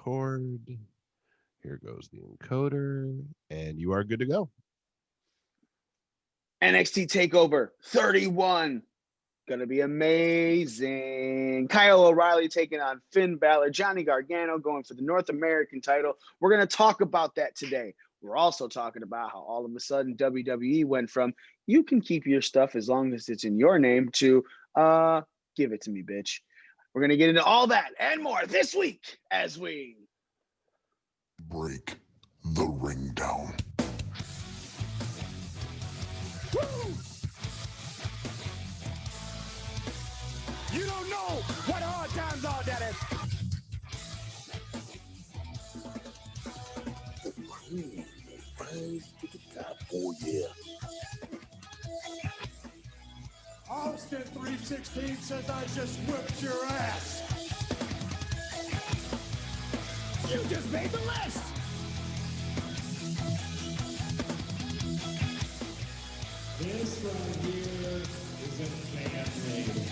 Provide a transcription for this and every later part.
record. Here goes the encoder, and you are good to go. NXT TakeOver 31. Gonna be amazing. Kyle O'Reilly taking on Finn Balor. Johnny Gargano going for the North American title. We're gonna talk about that today. We're also talking about how all of a sudden WWE went from you can keep your stuff as long as it's in your name to give it to me, bitch. We're gonna get into all that and more this week as we break the ring down. You don't know what hard times are, Daddy. Rise to the top. Oh, yeah. Austin 316 says I just whipped your ass. You just made the list. This right here is a fan-made.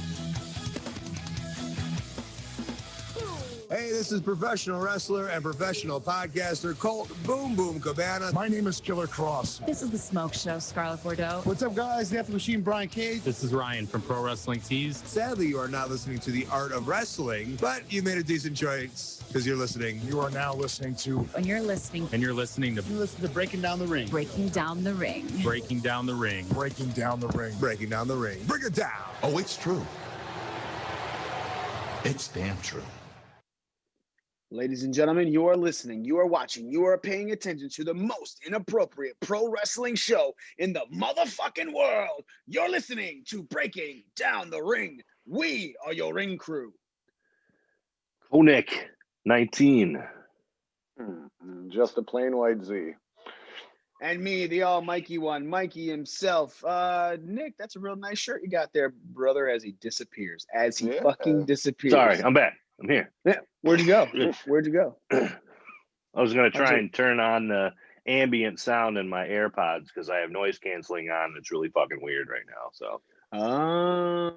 Hey, this is professional wrestler and professional podcaster Colt Boom Boom Cabana. My name is Killer Cross. This is The Smoke Show, Scarlett Bordeaux. What's up, guys? The After Machine, Brian Cage. This is Ryan from Pro Wrestling Tees. Sadly, you are not listening to The Art of Wrestling, but you made a decent choice because you're listening. You are now listening to... When you're listening... And you're listening to... You listen to Breaking Down the Ring. Breaking Down the Ring. Breaking Down the Ring. Breaking Down the Ring. Breaking Down the Ring. Bring it down. Oh, it's true. It's damn true. Ladies and gentlemen, you are listening, you are watching, you are paying attention to the most inappropriate pro wrestling show in the motherfucking world. You're listening to Breaking Down the Ring. We are your ring crew. Konik, 19. Just a plain white Z. And me, the almighty one, Mikey himself. Nick, that's a real nice shirt you got there, brother, as he disappears. As he fucking disappears. Sorry, I'm back. I'm here. Yeah. Where'd you go? Where'd you go? I was going to try and turn on the ambient sound in my AirPods because I have noise canceling on. It's really fucking weird right now. So. Oh,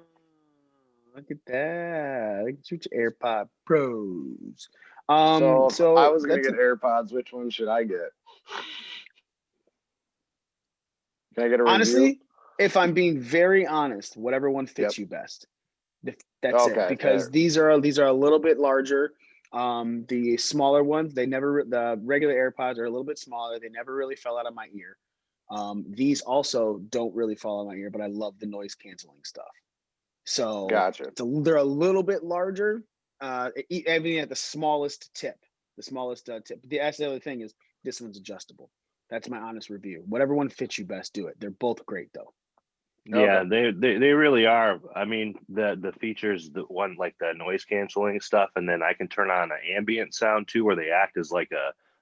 look at that. Look at your AirPod Pros. So I was going to get AirPods. Which one should I get? Can I get a review? Honestly, if I'm being very honest, whatever one fits you best. That's it. Because fair. these are a little bit larger. The smaller ones, the regular AirPods are a little bit smaller. They never really fell out of my ear. These also don't really fall out of my ear, but I love the noise canceling stuff. So gotcha. They're a little bit larger, even at the smallest tip. The smallest tip. That's the other thing is this one's adjustable. That's my honest review. Whatever one fits you best, do it. They're both great though. Yeah, they really are. I mean, the features, the one like the noise canceling stuff, and then I can turn on an ambient sound too, where they act as like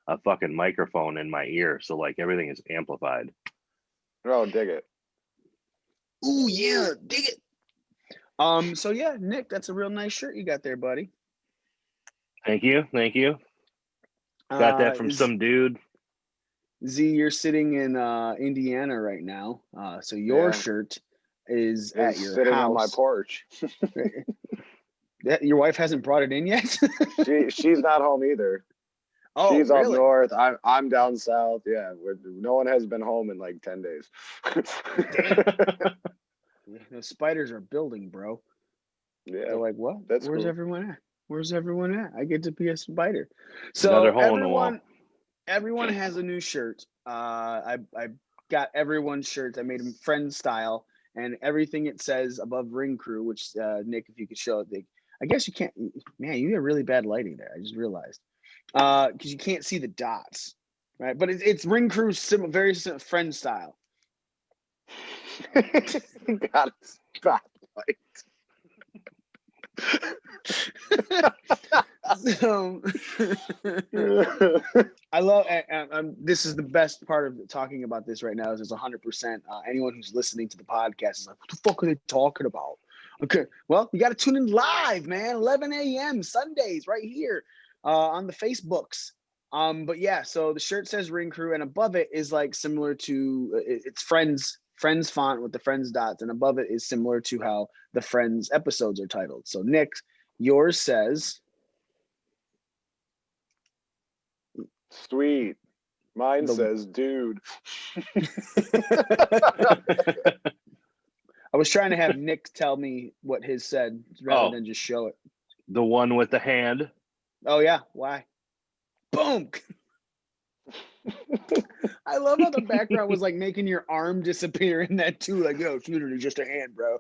a fucking microphone in my ear, so like everything is amplified. Oh, dig it. Ooh yeah, dig it. So yeah, Nick, that's a real nice shirt you got there, buddy. Thank you. Got that from some dude. Z, you're sitting in Indiana right now, so your shirt is at your sitting house. On my porch. Your wife hasn't brought it in yet. She's not home either. Oh, she's really? up north. I'm down south. Yeah, no one has been home in like 10 days. The spiders are building, bro. Yeah, they're like, what? Where's cool. everyone at? Where's everyone at? I get to be a spider. So another hole in the wall. Everyone has a new shirt. I got everyone's shirts. I made them friend style, and everything it says above Ring Crew, which Nick, if you could show it, I guess you can't. Man, you got really bad lighting there. I just realized because you can't see the dots, right? But it's Ring Crew, very friend style. Got a spotlight. So, I love this is the best part of talking about this right now is 100% anyone who's listening to the podcast is like, what the fuck are they talking about? Okay, well, you got to tune in live, man. 11 a.m. Sundays right here on the Facebooks. But yeah, so the shirt says Ring Crew, and above it is like similar to it's Friends font with the Friends dots, and above it is similar to how the Friends episodes are titled. So Nick, yours says Sweet. Mine The- says, dude. I was trying to have Nick tell me what his said rather than just show it. The one with the hand. Oh yeah, why? Boom. I love how the background was like making your arm disappear in that too. Like, yo, it's literally just a hand, bro.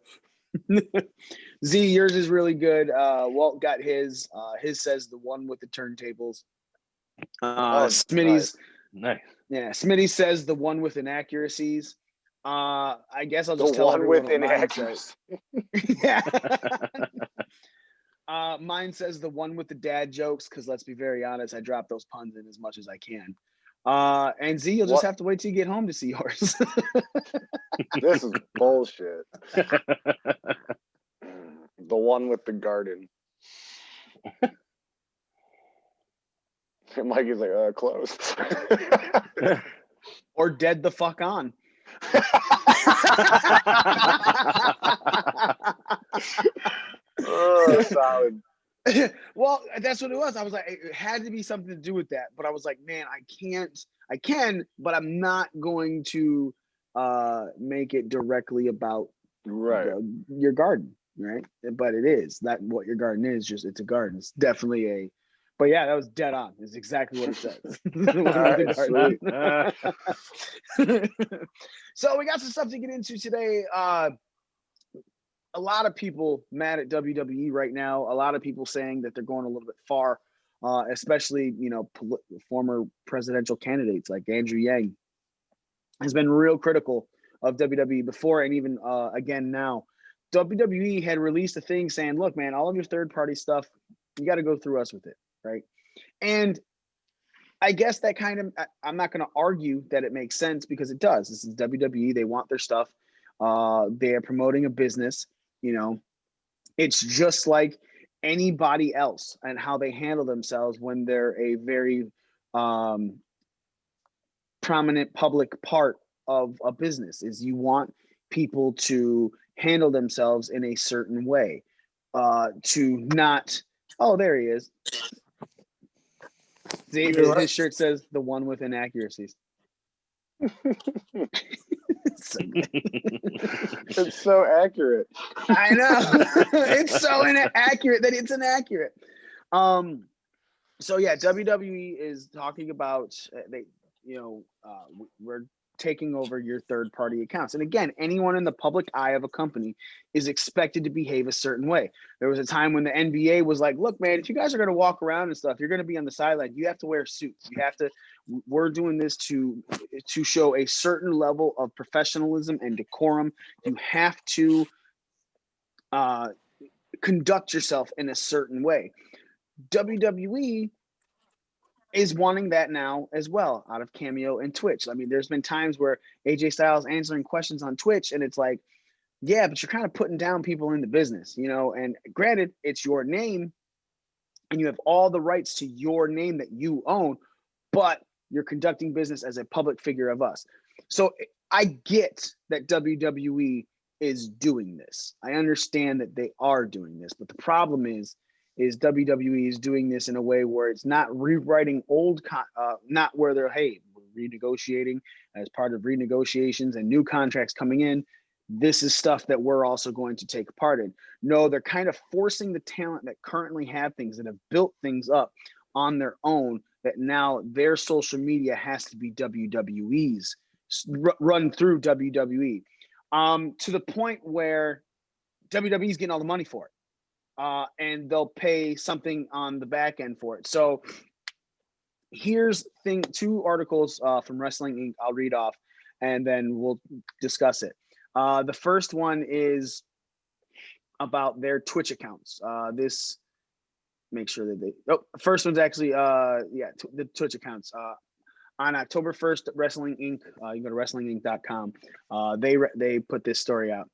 Z, yours is really good. Walt got his. His says the one with the turntables. Smitty's, nice. Yeah, Smitty says the one with inaccuracies. I guess I'll just The tell one everyone with what mine inaccuracies. says. Yeah. Mine says the one with the dad jokes, because let's be very honest, I drop those puns in as much as I can. And Z, you'll just have to wait till you get home to see yours. This is bullshit. The one with the garden. Mikey's like, close. Or dead the fuck on. Oh, solid. Well, that's what it was. I was like, it had to be something to do with that. But I was like, man, I can, but I'm not going to make it directly about your garden, right? But it is that what your garden is. Just it's a garden. It's definitely a. But yeah, that was dead on. It's exactly what it says. So we got some stuff to get into today. A lot of people mad at WWE right now. A lot of people saying that they're going a little bit far, especially former presidential candidates like Andrew Yang has been real critical of WWE before and even again now. WWE had released a thing saying, "Look, man, all of your third-party stuff, you got to go through us with it, right?" And I guess that kind of I'm not going to argue that it makes sense because it does. This is WWE. They want their stuff. They are promoting a business. It's just like anybody else and how they handle themselves when they're a very prominent public part of a business. Is you want people to handle themselves in a certain way, to not. Oh, there he is. See, his shirt says the one with inaccuracies. It's so accurate. I know. It's so inaccurate that it's inaccurate. So yeah, WWE is talking about we're taking over your third-party accounts. And again, anyone in the public eye of a company is expected to behave a certain way. There was a time when the NBA was like, look, man, if you guys are going to walk around and stuff, you're going to be on the sideline. You have to wear suits. We're doing this to show a certain level of professionalism and decorum. You have to conduct yourself in a certain way. WWE is wanting that now as well out of Cameo and Twitch. I mean, there's been times where AJ Styles answering questions on Twitch and it's like, yeah, but you're kind of putting down people in the business, and granted, it's your name and you have all the rights to your name that you own, but you're conducting business as a public figure of us. So I get that WWE is doing this. I understand that they are doing this, but the problem is WWE is doing this in a way where it's not rewriting not where they're, hey, we're renegotiating as part of renegotiations and new contracts coming in. This is stuff that we're also going to take part in. No, they're kind of forcing the talent that currently have things, that have built things up on their own, that now their social media has to be WWE's, run through WWE, to the point where WWE's getting all the money for it. And they'll pay something on the back end for it. So here's two articles from Wrestling Inc. I'll read off and then we'll discuss it. The first one is about their Twitch accounts. Make sure that first one's actually the Twitch accounts. On October 1st, Wrestling Inc. You go to wrestlinginc.com. They put this story out.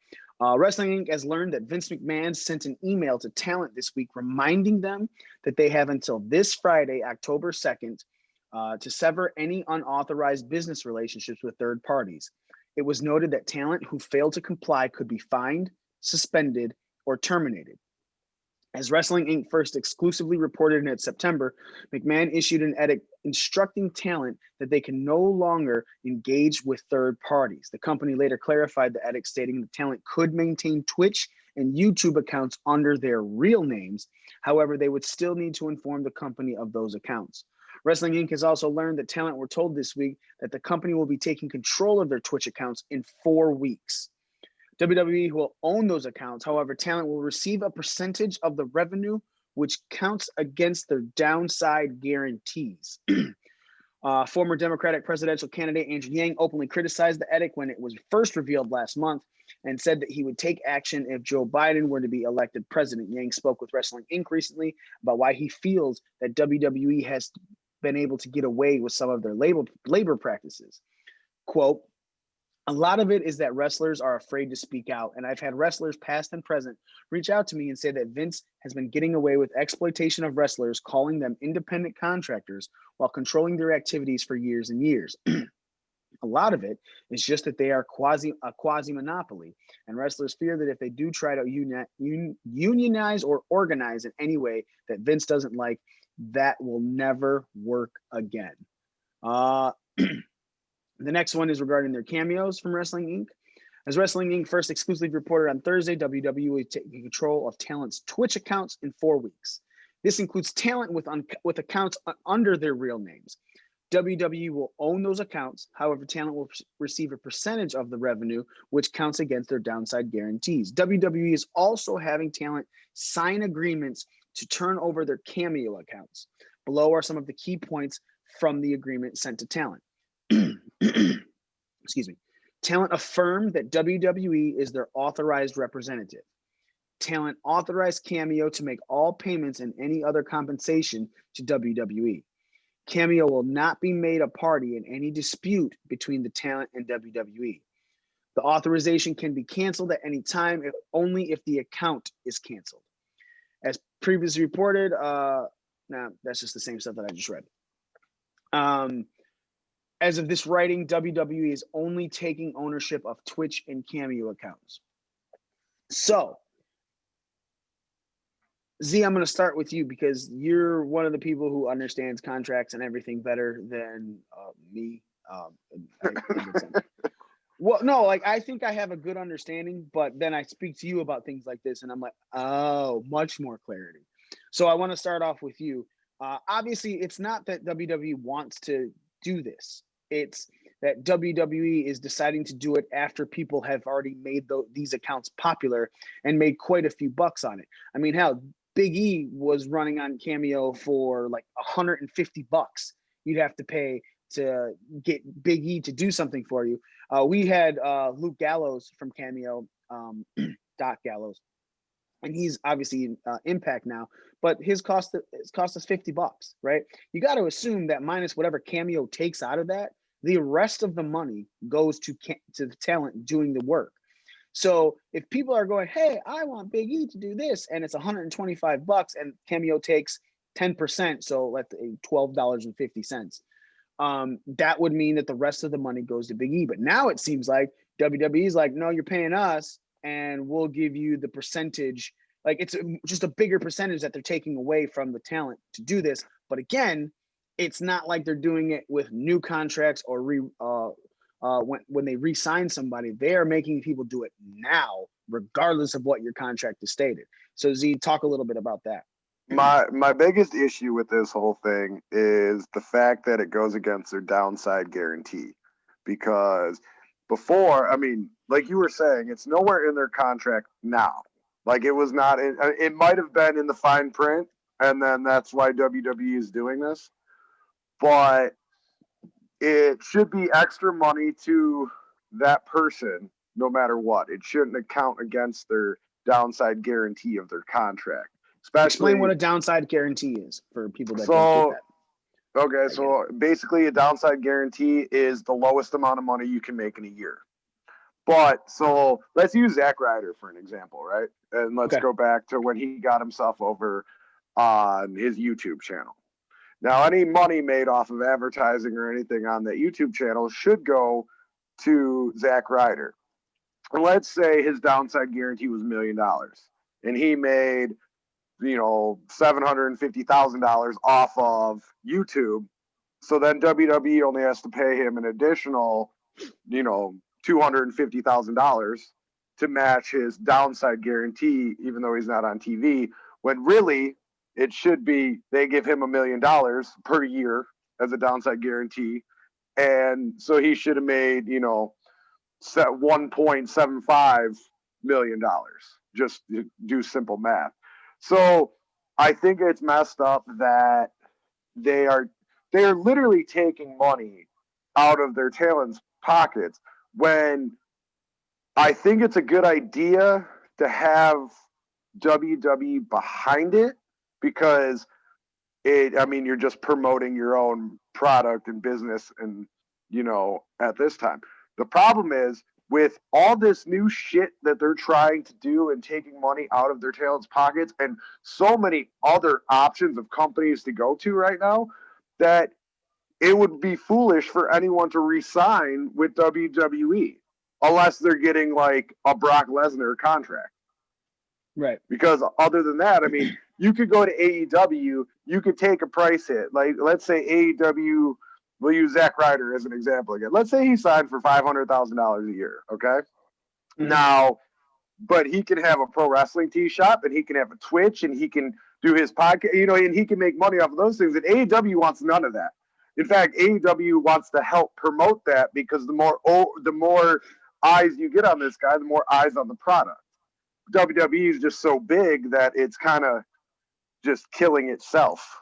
Wrestling Inc. has learned that Vince McMahon sent an email to talent this week reminding them that they have until this Friday, October 2nd, to sever any unauthorized business relationships with third parties. It was noted that talent who failed to comply could be fined, suspended, or terminated. As Wrestling Inc. first exclusively reported in September, McMahon issued an edict instructing talent that they can no longer engage with third parties. The company later clarified the edict, stating the talent could maintain Twitch and YouTube accounts under their real names. However, they would still need to inform the company of those accounts. Wrestling Inc. has also learned that talent were told this week that the company will be taking control of their Twitch accounts in 4 weeks. WWE will own those accounts. However, talent will receive a percentage of the revenue, which counts against their downside guarantees. Former Democratic presidential candidate Andrew Yang openly criticized the edict when it was first revealed last month and said that he would take action if Joe Biden were to be elected president. Yang spoke with Wrestling Inc. recently about why he feels that WWE has been able to get away with some of their labor practices. Quote, "A lot of it is that wrestlers are afraid to speak out, and I've had wrestlers past and present reach out to me and say that Vince has been getting away with exploitation of wrestlers, calling them independent contractors while controlling their activities for years and years. A lot of it is just that they are a quasi monopoly, and wrestlers fear that if they do try to unionize or organize in any way that Vince doesn't like, that will never work again." The next one is regarding their cameos from Wrestling Inc. As Wrestling Inc. first exclusively reported on Thursday, WWE is taking control of talent's Twitch accounts in 4 weeks. This includes talent with accounts under their real names. WWE will own those accounts. However, talent will receive a percentage of the revenue, which counts against their downside guarantees. WWE is also having talent sign agreements to turn over their Cameo accounts. Below are some of the key points from the agreement sent to talent. Excuse me. Talent affirmed that WWE is their authorized representative. Talent authorized Cameo to make all payments and any other compensation to WWE. Cameo will not be made a party in any dispute between the talent and WWE. The authorization can be canceled at any time, only if the account is canceled. As previously reported, that's just the same stuff that I just read. As of this writing, WWE is only taking ownership of Twitch and Cameo accounts. So, Z, I'm going to start with you because you're one of the people who understands contracts and everything better than me. Well, no, like I think I have a good understanding, but then I speak to you about things like this and I'm like, oh, much more clarity. So I want to start off with you. Obviously, it's not that WWE wants to do this. It's that WWE is deciding to do it after people have already made these accounts popular and made quite a few bucks on it. I mean, hell, Big E was running on Cameo for like $150 you'd have to pay to get Big E to do something for you. We had Luke Gallows from Cameo, Doc Gallows, and he's obviously in Impact now, but his cost us $50, right? You got to assume that minus whatever Cameo takes out of that, the rest of the money goes to the talent doing the work. So if people are going, hey, I want Big E to do this, and it's $125 and Cameo takes 10%, so let's say $12.50. That would mean that the rest of the money goes to Big E. But now it seems like WWE is like, no, you're paying us and we'll give you the percentage. Like it's just a bigger percentage that they're taking away from the talent to do this. But again, it's not like they're doing it with new contracts or when they re-sign somebody. They are making people do it now, regardless of what your contract is stated. So Z, talk a little bit about that. My biggest issue with this whole thing is the fact that it goes against their downside guarantee. Because before, I mean, like you were saying, it's nowhere in their contract now. Like it was not, it might have been in the fine print, and then that's why WWE is doing this. But it should be extra money to that person no matter what. It shouldn't account against their downside guarantee of their contract. Explain what a downside guarantee is for people that don't get that. Okay, so basically a downside guarantee is the lowest amount of money you can make in a year. But so let's use Zack Ryder for an example, right? And let's go back to when he got himself over on his YouTube channel. Now, any money made off of advertising or anything on that YouTube channel should go to Zack Ryder. And let's say his downside guarantee was $1 million and he made $750,000 off of YouTube. So then WWE only has to pay him an additional, $250,000 to match his downside guarantee, even though he's not on TV. When really it should be they give him $1 million per year as a downside guarantee, and so he should have made $1.75 million. Just do simple math. So I think it's messed up that they are literally taking money out of their talents' pockets when I think it's a good idea to have WWE behind it, because you're just promoting your own product and business and at this time. The problem is with all this new shit that they're trying to do and taking money out of their talents' pockets and so many other options of companies to go to right now, that it would be foolish for anyone to re-sign with WWE unless they're getting like a Brock Lesnar contract. Right. Because other than that, you could go to AEW, you could take a price hit. Like, let's say AEW, we'll use Zack Ryder as an example again. Let's say he signed for $500,000 a year, okay? Mm-hmm. Now, but he can have a pro wrestling tee shop, and he can have a Twitch, and he can do his podcast, and he can make money off of those things. And AEW wants none of that. In fact, AEW wants to help promote that, because the more eyes you get on this guy, the more eyes on the product. WWE is just so big that it's kind of just killing itself.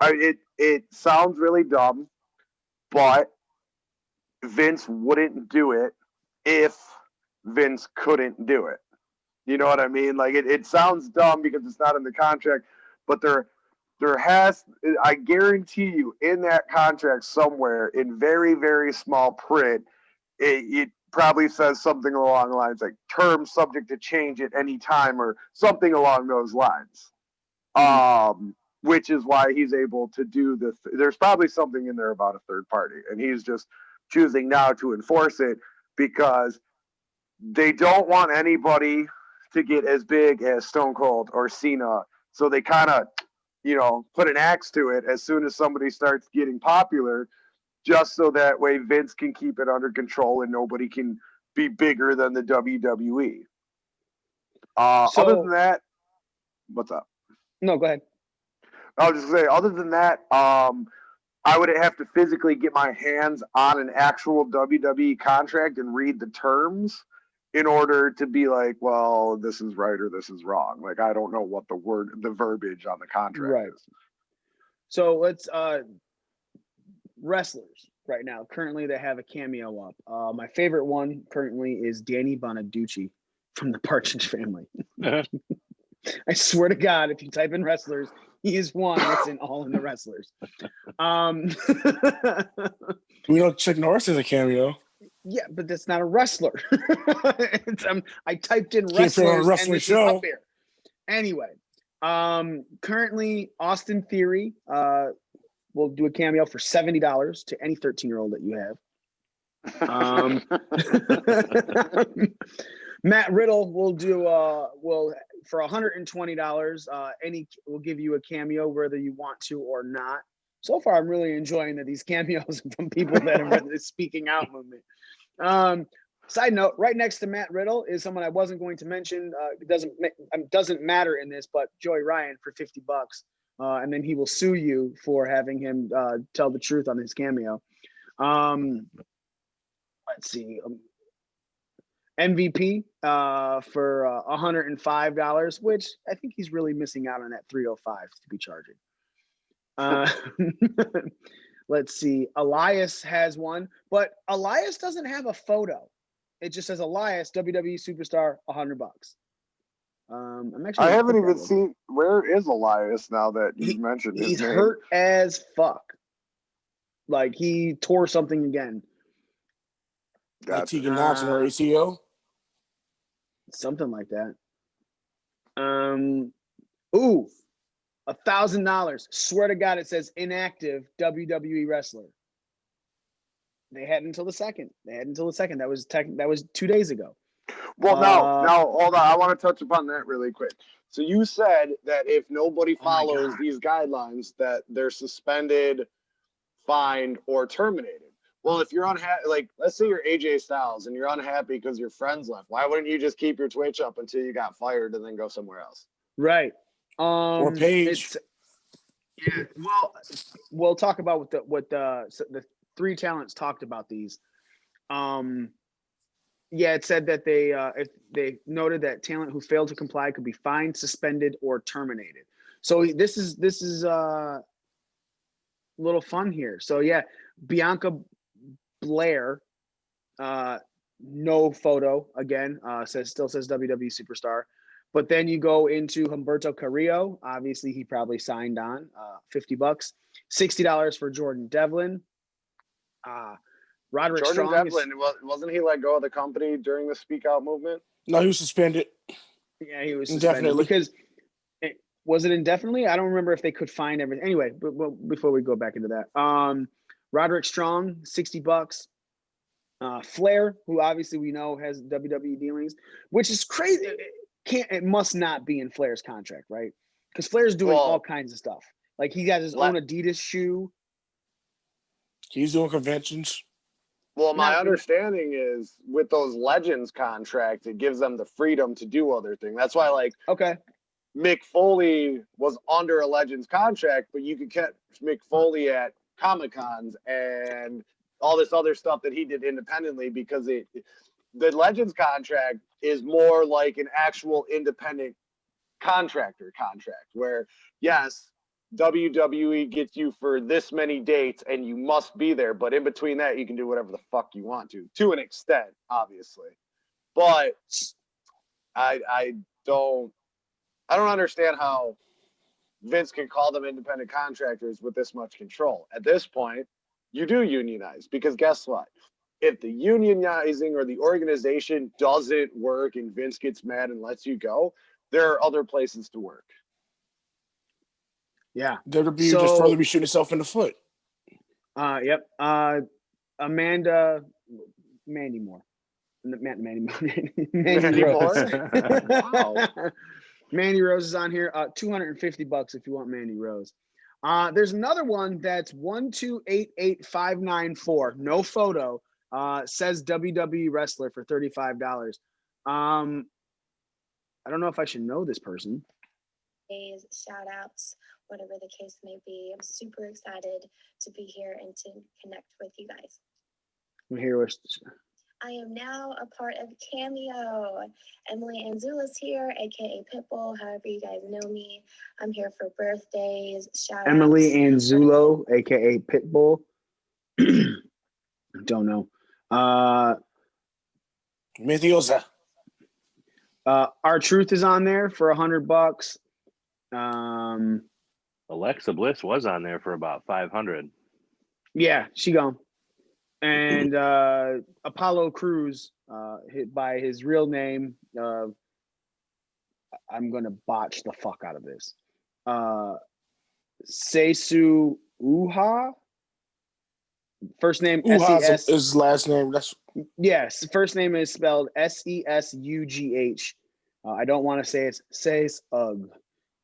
It sounds really dumb, but Vince wouldn't do it if Vince couldn't do it. You know what I mean? Like, it sounds dumb because it's not in the contract, but I guarantee you, in that contract somewhere in very, very small print, it probably says something along the lines like terms subject to change at any time or something along those lines. Which is why he's able to do this. There's probably something in there about a third party, and he's just choosing now to enforce it because they don't want anybody to get as big as Stone Cold or Cena. So they kind of, put an axe to it as soon as somebody starts getting popular, just so that way Vince can keep it under control and nobody can be bigger than the WWE. Other than that, what's up? No, go ahead. I was just saying, other than that, I would have to physically get my hands on an actual WWE contract and read the terms in order to be like, well, this is right or this is wrong. Like, I don't know what the verbiage on the contract is. So let's wrestlers right now. Currently, they have a cameo up. My favorite one currently is Danny Bonaducci from the Partridge Family. I swear to God, if you type in wrestlers, he is one that's in All in the Wrestlers. We know Chuck Norris is a cameo. Yeah, but that's not a wrestler. I typed in wrestlers and this show. is up here. Anyway, currently Austin Theory will do a cameo for $70 to any 13-year-old that you have. Matt Riddle will do for $120. Will give you a cameo whether you want to or not. So far, I'm really enjoying these cameos from people that are the speaking out movement. Side note: right next to Matt Riddle is someone I wasn't going to mention. It doesn't matter in this, but Joey Ryan for $50, and then he will sue you for having him tell the truth on his cameo. Let's see. MVP for $105, which I think he's really missing out on that $305 to be charging. Let's see. Elias has one, but Elias doesn't have a photo. It just says Elias, WWE superstar, $100. I haven't even seen where is Elias now that you mentioned his he's name. Hurt as fuck. Like he tore something again. Like Tegan Knox and her ACL. Something like that. Ooh, $1,000. Swear to God, it says inactive WWE wrestler. They had until the second. That was 2 days ago. Well, now hold on. I want to touch upon that really quick. So you said that if nobody Oh my follows God. these guidelines, that they're suspended, fined, or terminated. Well, if you're unhappy, like let's say you're AJ Styles and you're unhappy because your friends left, why wouldn't you just keep your Twitch up until you got fired and then go somewhere else? Right. Or Paige. Yeah. Well, we'll talk about what the three talents talked about these. Yeah, it said that if they noted that talent who failed to comply could be fined, suspended, or terminated. So this is a little fun here. So yeah, Bianca Blair, no photo again. Still says WWE superstar. But then you go into Humberto Carrillo. Obviously, he probably signed on $50, $60 for Jordan Devlin. Roderick Jordan Strong Devlin, wasn't he let go of the company during the Speak Out movement? No, he was suspended. Yeah, he was suspended Indefinitely. because was it indefinitely? I don't remember if they could find everything. Anyway, but before we go back into that, Roderick Strong, $60. Flair, who obviously we know has WWE dealings, which is crazy. It must not be in Flair's contract, right? Because Flair's doing all kinds of stuff. Like he got his own Adidas shoe. He's doing conventions. Well, my understanding is with those Legends contracts, it gives them the freedom to do other things. That's why, like, okay, Mick Foley was under a Legends contract, but you could catch Mick Foley at Comic-Cons and all this other stuff that he did independently because the Legends contract is more like an actual independent contractor contract where, yes, WWE gets you for this many dates and you must be there, but in between that, you can do whatever the fuck you want to an extent, obviously. But I don't understand how Vince can call them independent contractors with this much control. At this point, you do unionize because guess what? If the unionizing or the organization doesn't work and Vince gets mad and lets you go, there are other places to work. Yeah. WWE just further be shooting itself in the foot. Yep. Mandy Moore. Mandy Rose. Wow. Mandy Rose is on here. $250 if you want Mandy Rose. There's another one that's 1288594. No photo. Says WWE wrestler for $35. I don't know if I should know this person. Shout outs, whatever the case may be. I'm super excited to be here and to connect with you guys. I'm here with. I am now a part of Cameo. Emily Anzula's here, aka Pitbull, however you guys know me. I'm here for birthdays, shout Emily outs. Anzulo, aka Pitbull. Don't know. Mendiosa. Our Truth is on there for $100. Alexa Bliss was on there for about 500. Yeah, she gone. And Apollo Crews, hit by his real name. I'm gonna botch the fuck out of this. Seisu Uha. First name Uha's his last name. That's yes. First name is spelled SESUGH. I don't want to say it's Says Ugh.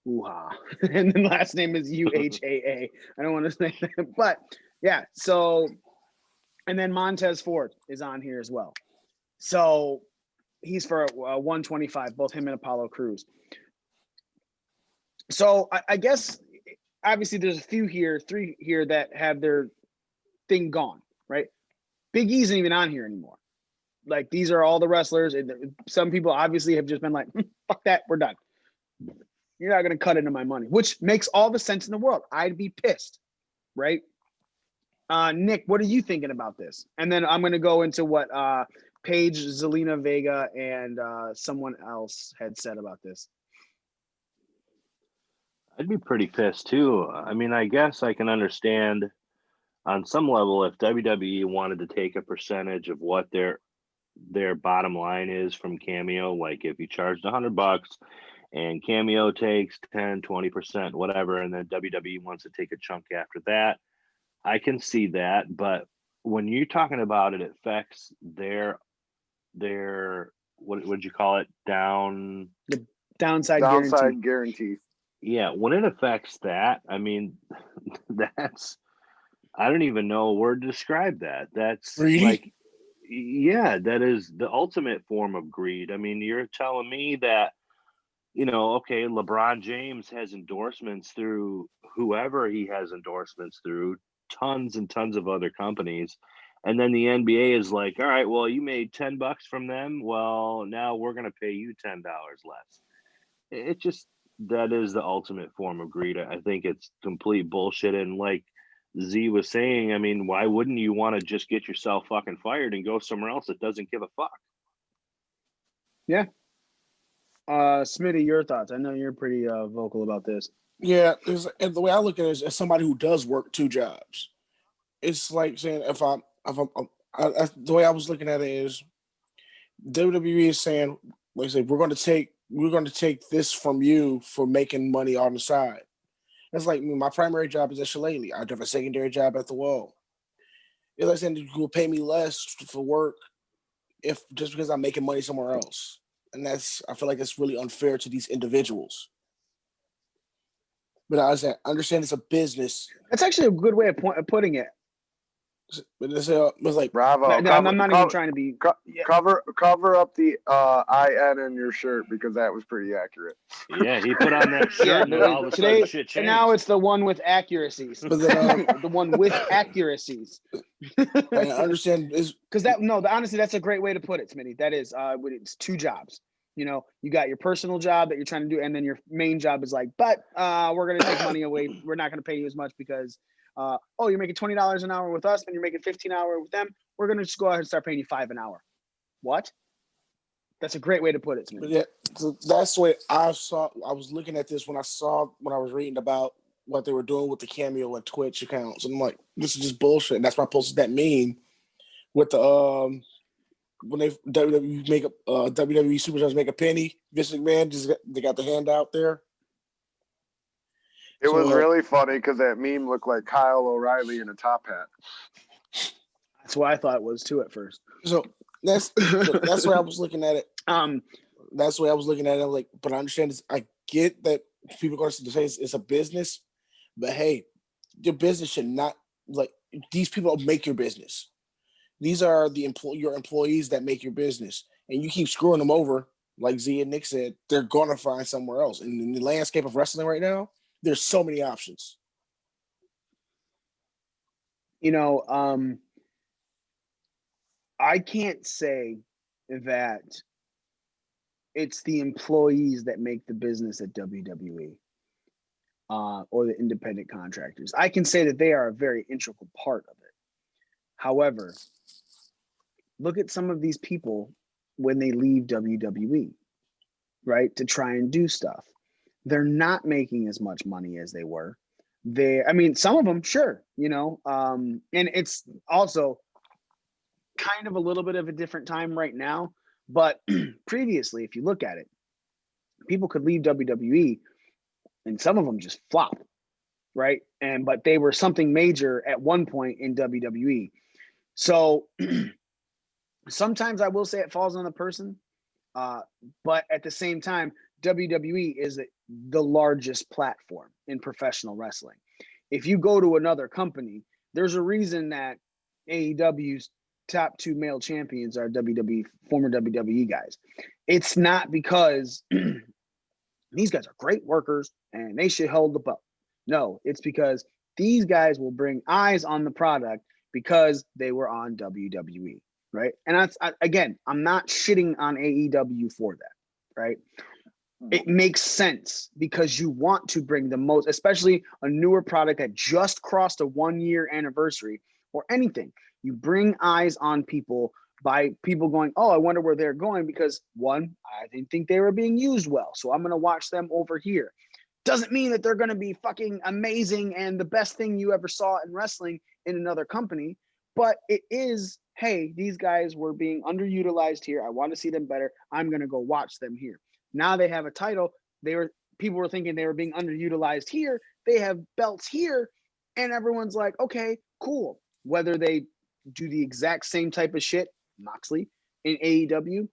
Uha. And then last name is UHAA. I don't want to say that. But yeah, so and then Montez Ford is on here as well. So he's for 125, both him and Apollo Crews. So I guess obviously there's three here that have their thing gone, right? Big E isn't even on here anymore. Like these are all the wrestlers, and some people obviously have just been like, "Fuck that, we're done." You're not gonna cut into my money, which makes all the sense in the world. I'd be pissed, right? Nick, what are you thinking about this? And then I'm gonna go into what Paige, Zelina Vega, and someone else had said about this. I'd be pretty pissed too. I mean, I guess I can understand on some level if WWE wanted to take a percentage of what their bottom line is from Cameo, like if you charged $100 and Cameo takes 10, 20%, whatever, and then WWE wants to take a chunk after that, I can see that. But when you're talking about it affects their what would you call it? Downside guarantee. Yeah, when it affects that, I mean, that's I don't even know a word to describe that. That's Greedy? like, yeah, that is the ultimate form of greed. I mean, you're telling me that, okay, LeBron James has endorsements through whoever he has endorsements through, tons and tons of other companies. And then the NBA is like, all right, well, you made $10 from them. Well, now we're going to pay you $10 less. It just, that is the ultimate form of greed. I think it's complete bullshit. And like Z was saying, I mean, why wouldn't you want to just get yourself fucking fired and go somewhere else that doesn't give a fuck? Yeah. Smitty, your thoughts? I know you're pretty vocal about this. Yeah, and the way I look at it is as somebody who does work 2 jobs. It's like saying the way I was looking at it is WWE is saying, like I say, we're going to take this from you for making money on the side. It's like my primary job is at Shillelagh. I have a secondary job at the Wall. It's like saying you will pay me less for work just because I'm making money somewhere else, and I feel like it's really unfair to these individuals. But I understand it's a business. That's actually a good way of putting it. But it's like Bravo. I'm not even trying to be cover up the IN in your shirt because that was pretty accurate. Yeah, he put on that shirt and all of a sudden shit changed. And now it's the one with accuracies. But then, the one with accuracies. I understand because honestly, that's a great way to put it, Smitty. That is, it's 2 jobs. You got your personal job that you're trying to do, and then your main job is like, but we're going to take money away. We're not going to pay you as much because, you're making $20 an hour with us, and you're making $15 an hour with them. We're going to just go ahead and start paying you $5 an hour. What? That's a great way to put it, Smitty. Yeah, so that's the way I saw. I was looking at this when I was reading about what they were doing with the Cameo and Twitch accounts, and I'm like, this is just bullshit. And that's why I posted that meme with the when they WWE superstars make a penny. Vince McMahon they got the hand out there. It was really funny because that meme looked like Kyle O'Reilly in a top hat. That's what I thought it was too at first. So that's the way I was looking at it. That's the way I was looking at it. I'm like, but I understand this. I get that people are going to say it's a business, but hey, your business should not, like, these people make your business. These are your employees that make your business, and you keep screwing them over. Like Z and Nick said, they're going to find somewhere else. And in the landscape of wrestling right now, there's so many options. I can't say that it's the employees that make the business at WWE or the independent contractors. I can say that they are a very integral part of it. However, look at some of these people when they leave WWE, right, to try and do stuff. They're not making as much money as they were. Some of them, sure, and it's also kind of a little bit of a different time right now. But previously, if you look at it, people could leave WWE and some of them just flop, right? But they were something major at one point in WWE. So sometimes I will say it falls on the person, but at the same time, WWE is the largest platform in professional wrestling. If you go to another company, there's a reason that AEW's top 2 male champions are former WWE guys. It's not because these guys are great workers and they should hold the belt. No, it's because these guys will bring eyes on the product because they were on WWE, right? And I'm not shitting on AEW for that, right? It makes sense because you want to bring the most, especially a newer product that just crossed a 1-year anniversary or anything. You bring eyes on people by people going, oh, I wonder where they're going because, one, I didn't think they were being used well, so I'm going to watch them over here. Doesn't mean that they're going to be fucking amazing and the best thing you ever saw in wrestling in another company, but it is, hey, these guys were being underutilized here. I want to see them better. I'm going to go watch them here. Now they have a title. People were thinking they were being underutilized here. They have belts here, and everyone's like, okay, cool. Whether they do the exact same type of shit, Moxley, in AEW,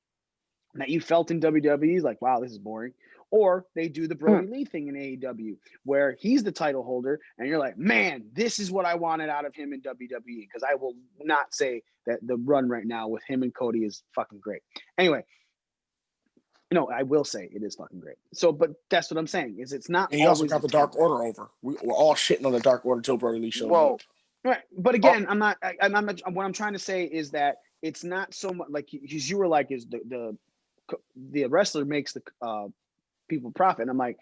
that you felt in WWE, like, wow, this is boring. Or they do the Brody Lee thing in AEW where he's the title holder and you're like, man, this is what I wanted out of him in WWE. Because I will not say that the run right now with him and Cody is fucking great. Anyway, no, I will say it is fucking great. So, but that's what I'm saying is it's not. And he also always got the Dark Order over. We're all shitting on the Dark Order until Brody Lee showed up. Right, but again, I'm not. What I'm trying to say is that it's not so much like because you were like, is the wrestler makes the people profit. And I'm like,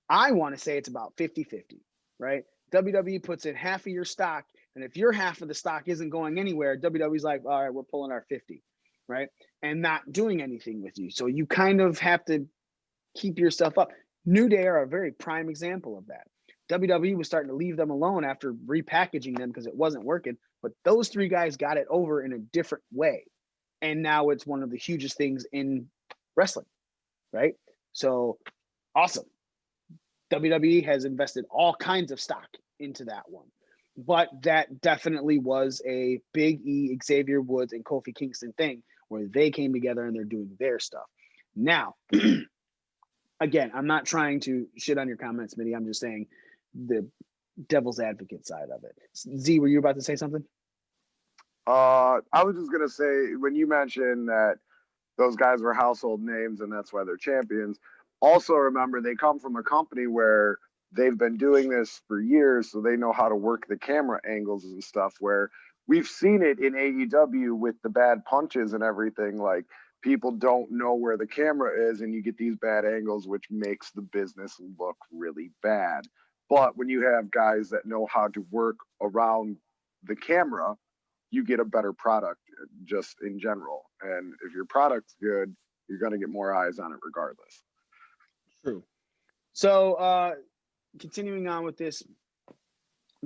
I want to say it's about 50-50, right? WWE puts in half of your stock, and if your half of the stock isn't going anywhere, WWE's like, all right, we're pulling our 50, right? And not doing anything with you. So you kind of have to keep yourself up. New Day are a very prime example of that. WWE was starting to leave them alone after repackaging them because it wasn't working. But those three guys got it over in a different way. And now it's one of the hugest things in wrestling, right? So awesome. WWE has invested all kinds of stock into that one. But that definitely was a Big E, Xavier Woods, and Kofi Kingston thing where they came together and they're doing their stuff. Now, again, I'm not trying to shit on your comments, Smitty. I'm just saying the devil's advocate side of it. Z, were you about to say something? I was just gonna say when you mentioned that those guys were household names and that's why they're champions. Also, remember they come from a company where they've been doing this for years, so they know how to work the camera angles and stuff. Where we've seen it in AEW with the bad punches and everything. Like people don't know where the camera is, and you get these bad angles, which makes the business look really bad. But when you have guys that know how to work around the camera, you get a better product just in general. And if your product's good, you're going to get more eyes on it regardless. True. So continuing on with this,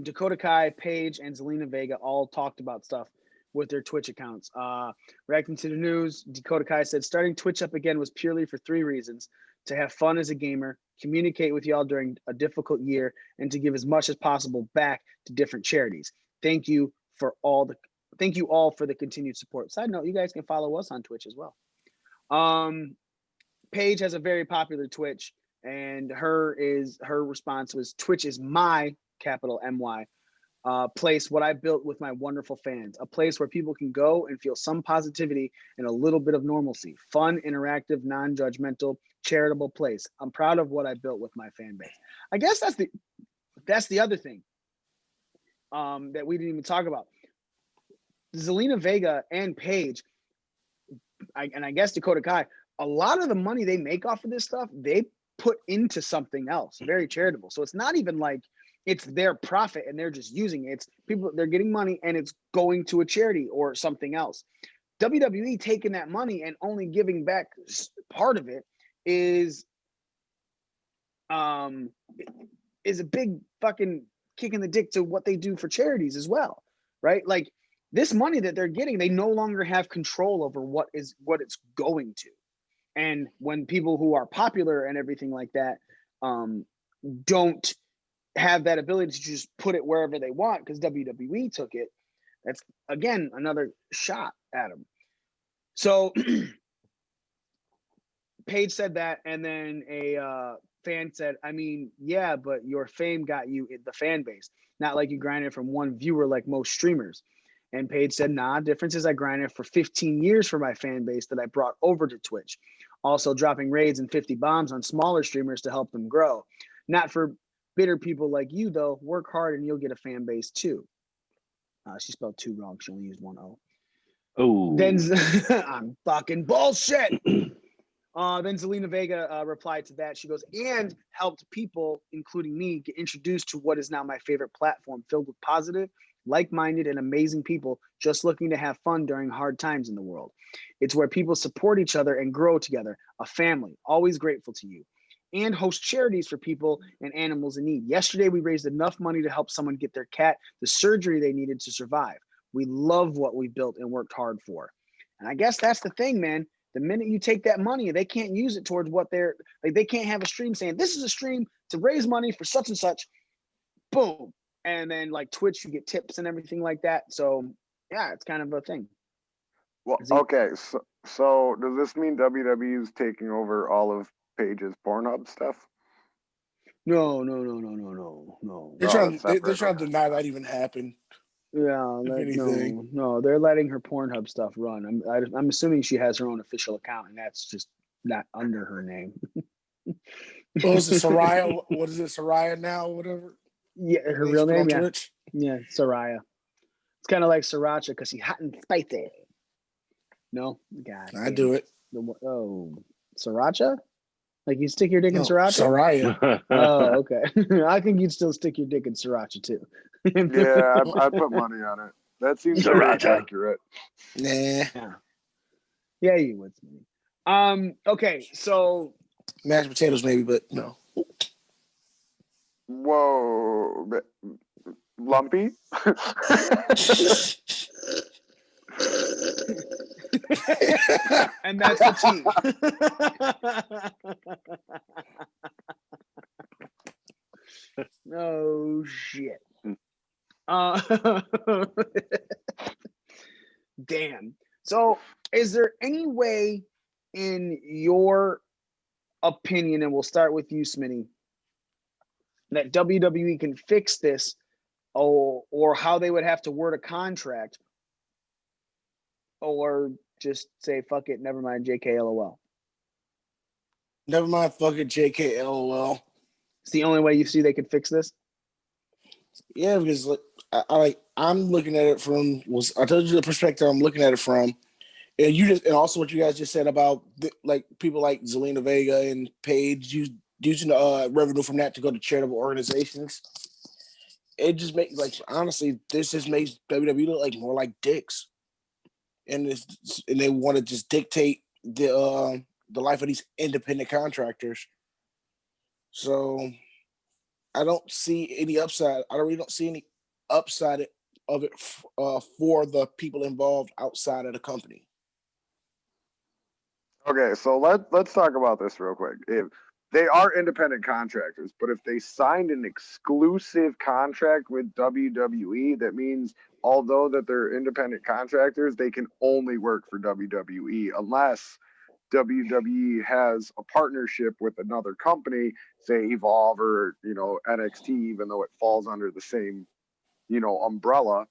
Dakota Kai, Paige, and Zelina Vega all talked about stuff with their Twitch accounts. Reacting to the news, Dakota Kai said, starting Twitch up again was purely for 3 reasons: to have fun as a gamer, communicate with y'all during a difficult year, and to give as much as possible back to different charities. Thank you all for the continued support. Side note, you guys can follow us on Twitch as well. Paige has a very popular Twitch, and her response was, Twitch is my, capital MY, place, what I built with my wonderful fans, a place where people can go and feel some positivity and a little bit of normalcy, fun, interactive, non-judgmental, charitable place. I'm proud of what I built with my fan base. I guess that's the other thing that we didn't even talk about. Zelina Vega and Paige, and I guess Dakota Kai, a lot of the money they make off of this stuff, they put into something else, very charitable. So it's not even like it's their profit and they're just using it. It's people, they're getting money and it's going to a charity or something else. WWE taking that money and only giving back part of it is a big fucking kick in the dick to what they do for charities as well, right? Like this money that they're getting, they no longer have control over what it's going to. And when people who are popular and everything like that don't have that ability to just put it wherever they want because WWE took it, that's again another shot at them. So Paige said that, and then a fan said, I mean, yeah, but your fame got you the fan base, not like you grinded from one viewer like most streamers. And Paige said, nah, difference is I grinded for 15 years for my fan base that I brought over to Twitch. Also dropping raids and 50 bombs on smaller streamers to help them grow. Not for bitter people like you, though. Work hard and you'll get a fan base too. She spelled 2 wrong. She only used 1 O. Oh, Then I'm fucking bullshit. Then Zelina Vega replied to that. She goes, and helped people, including me, get introduced to what is now my favorite platform, filled with positive, like-minded, and amazing people just looking to have fun during hard times in the world. It's where people support each other and grow together, a family, always grateful to you, and host charities for people and animals in need. Yesterday, we raised enough money to help someone get their cat the surgery they needed to survive. We love what we built and worked hard for. And I guess that's the thing, man. The minute you take that money, they can't use it towards what they're like. They can't have a stream saying, this is a stream to raise money for such and such. Boom. And then like Twitch, you get tips and everything like that. So yeah, it's kind of a thing. Well, okay. So does this mean WWE is taking over all of Paige's Pornhub stuff? No. They're Oh, trying. that's They're separate. trying Okay. to deny that even happened. Yeah, If anything. no, they're letting her Pornhub stuff run. I'm assuming she has her own official account, and that's just not under her name. What was it, Soraya? What is it, Soraya now? Whatever. Yeah, her They real put name, on yeah, Twitch. yeah, Soraya. It's kind of like Sriracha because she's hot and spicy. No, God, I damn do it. Sriracha? Like you stick your dick in No, Sriracha? Soraya. Oh, okay. I think you'd still stick your dick in Sriracha too. Yeah, I put money on it. That seems very Sriracha. accurate. Nah. Yeah, you would. Okay, so Mashed potatoes, maybe, but no. Whoa, lumpy. and that's the T. Oh shit. Damn. So, is there any way, in your opinion, and we'll start with you, Smitty, that WWE can fix this, or how they would have to word a contract, or just say fuck it, never mind, JK, LOL? Never mind, fucking JK, LOL. It's the only way you see they could fix this. Yeah, because I'm looking at it from I told you the perspective I'm looking at it from, and also what you guys just said about people like Zelina Vega and Paige using the revenue from that to go to charitable organizations. It just makes honestly, this just makes WWE look like more like dicks, and they want to just dictate the life of these independent contractors. So I don't see any upside. I really don't see any upside of it for the people involved outside of the company. Okay, so let's talk about this real quick. If they are independent contractors, but if they signed an exclusive contract with WWE, that means although that they're independent contractors, they can only work for WWE unless WWE has a partnership with another company, say Evolve or NXT, even though it falls under the same umbrella.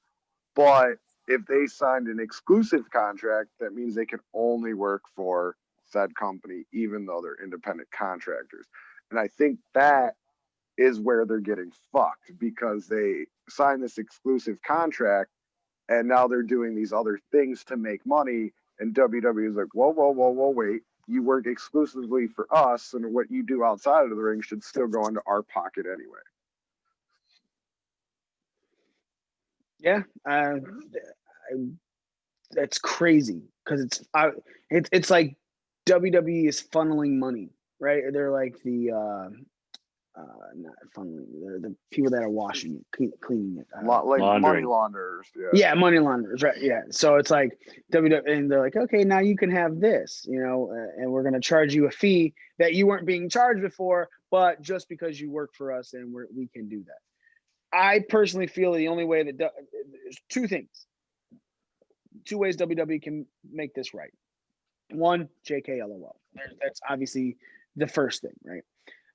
But if they signed an exclusive contract, that means they can only work for said company, even though they're independent contractors. And I think that is where they're getting fucked, because they signed this exclusive contract and now they're doing these other things to make money. And WWE is like, whoa, wait. You work exclusively for us, and what you do outside of the ring should still go into our pocket anyway. Yeah, that's crazy because it's like WWE is funneling money, right? They're like not funneling. They're the people that are washing it, cleaning it, like money launderers. Yeah, money launderers, right? Yeah. So it's like WWE, and they're like, okay, now you can have this, and we're gonna charge you a fee that you weren't being charged before, but just because you work for us, and we can do that. I personally feel the only way that there's two ways WWE can make this right. One, JK, LOL. That's obviously the first thing, right?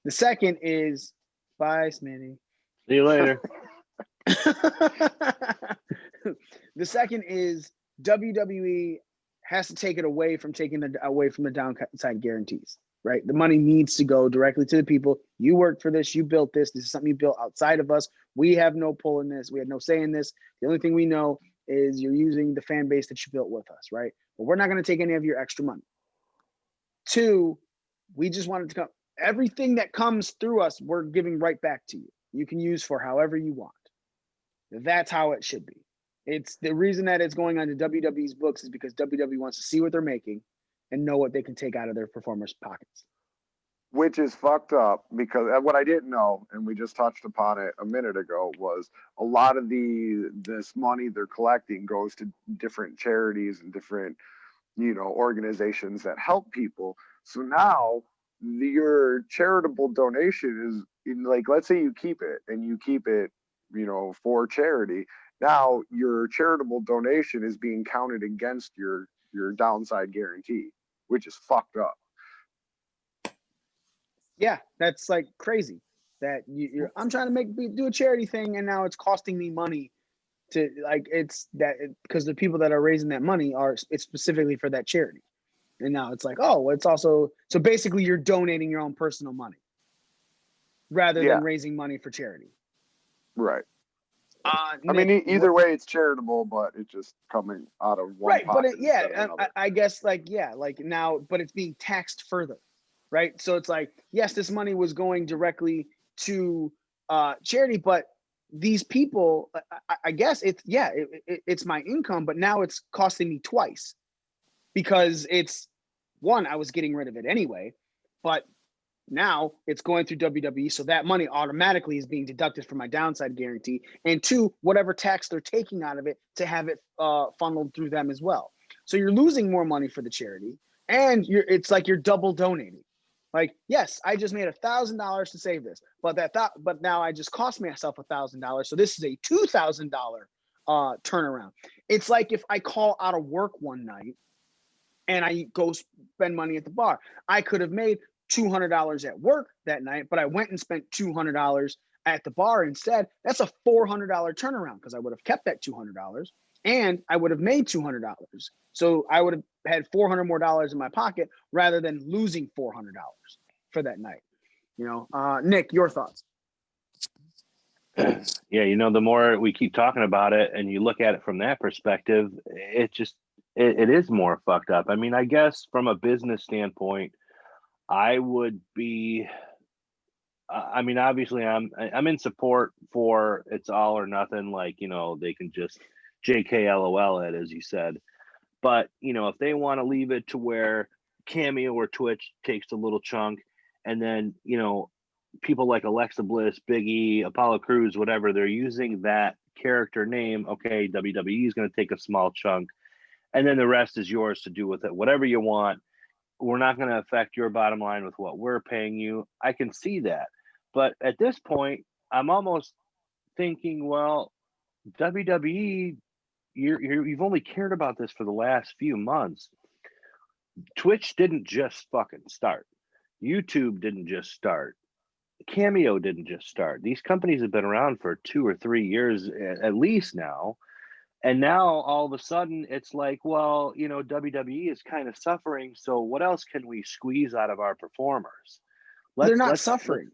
The second is, bye, Smitty. See you later. The second is WWE has to take it away from the downside guarantees, right? The money needs to go directly to the people. You worked for this. You built this. This is something you built outside of us. We have no pull in this. We have no say in this. The only thing we know is you're using the fan base that you built with us, right? But we're not going to take any of your extra money. Two, we just wanted to come. Everything that comes through us, we're giving right back to you. You can use for however you want. That's how it should be. It's the reason that it's going onto WWE's books is because WWE wants to see what they're making and know what they can take out of their performers' pockets. Which is fucked up, because what I didn't know, and we just touched upon it a minute ago, was a lot of this money they're collecting goes to different charities and different organizations that help people. So now your charitable donation is like, let's say you keep it for charity. Now your charitable donation is being counted against your downside guarantee, which is fucked up. Yeah, that's like crazy. That I'm trying to do a charity thing, and now it's costing me money to like it's that because the people that are raising that money it's specifically for that charity, and now it's like it's also so basically you're donating your own personal money rather than raising money for charity. Right. Nick, I mean, either way, it's charitable, but it's just coming out of one right, but pocket instead of another. I guess like now, but it's being taxed further, right? So it's like yes, this money was going directly to charity, but these people, I guess it's my income, but now it's costing me twice because it's one, I was getting rid of it anyway, but now it's going through WWE, so that money automatically is being deducted from my downside guarantee, and two, whatever tax they're taking out of it to have it funneled through them as well. So you're losing more money for the charity, and it's like you're double donating. Like, yes, I just made $1,000 to save this, but but now I just cost myself $1,000. So this is a $2,000 turnaround. It's like if I call out of work one night and I go spend money at the bar, I could have made $200 at work that night, but I went and spent $200 at the bar instead. That's a $400 turnaround because I would have kept that $200 and I would have made $200. So I would have had $400 more in my pocket rather than losing $400 for that night. Nick, your thoughts? Yeah, the more we keep talking about it and you look at it from that perspective, it is more fucked up. I mean, I guess from a business standpoint, I would be. I mean, obviously, I'm in support for it's all or nothing. Like they can just JKLOL it, as you said. But if they want to leave it to where Cameo or Twitch takes a little chunk, and then people like Alexa Bliss, Big E, Apollo Crews, whatever, they're using that character name. Okay, WWE is going to take a small chunk, and then the rest is yours to do with it whatever you want. We're not going to affect your bottom line with what we're paying you. I can see that. But at this point, I'm almost thinking, well, WWE, you've only cared about this for the last few months. Twitch didn't just fucking start. YouTube didn't just start. Cameo didn't just start. These companies have been around for 2 or 3 years at least now. And now all of a sudden it's like, well, WWE is kind of suffering. So what else can we squeeze out of our performers? They're not suffering.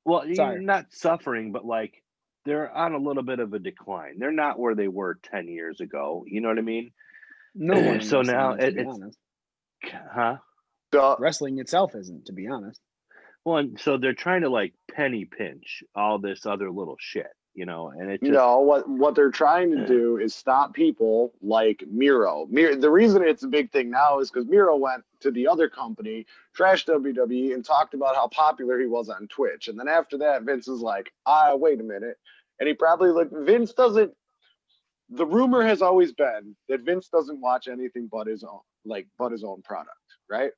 Well, you're not suffering, but like they're on a little bit of a decline. They're not where they were 10 years ago. You know what I mean? No one. So now it's honest. Huh? Wrestling itself isn't, to be honest. Well, and so they're trying to like penny pinch all this other little shit. And it just what they're trying to do is stop people like Miro. The reason it's a big thing now is because Miro went to the other company, trashed WWE, and talked about how popular he was on Twitch. And then after that, Vince is like, wait a minute. And he probably Vince doesn't. The rumor has always been that Vince doesn't watch anything but his own product, right?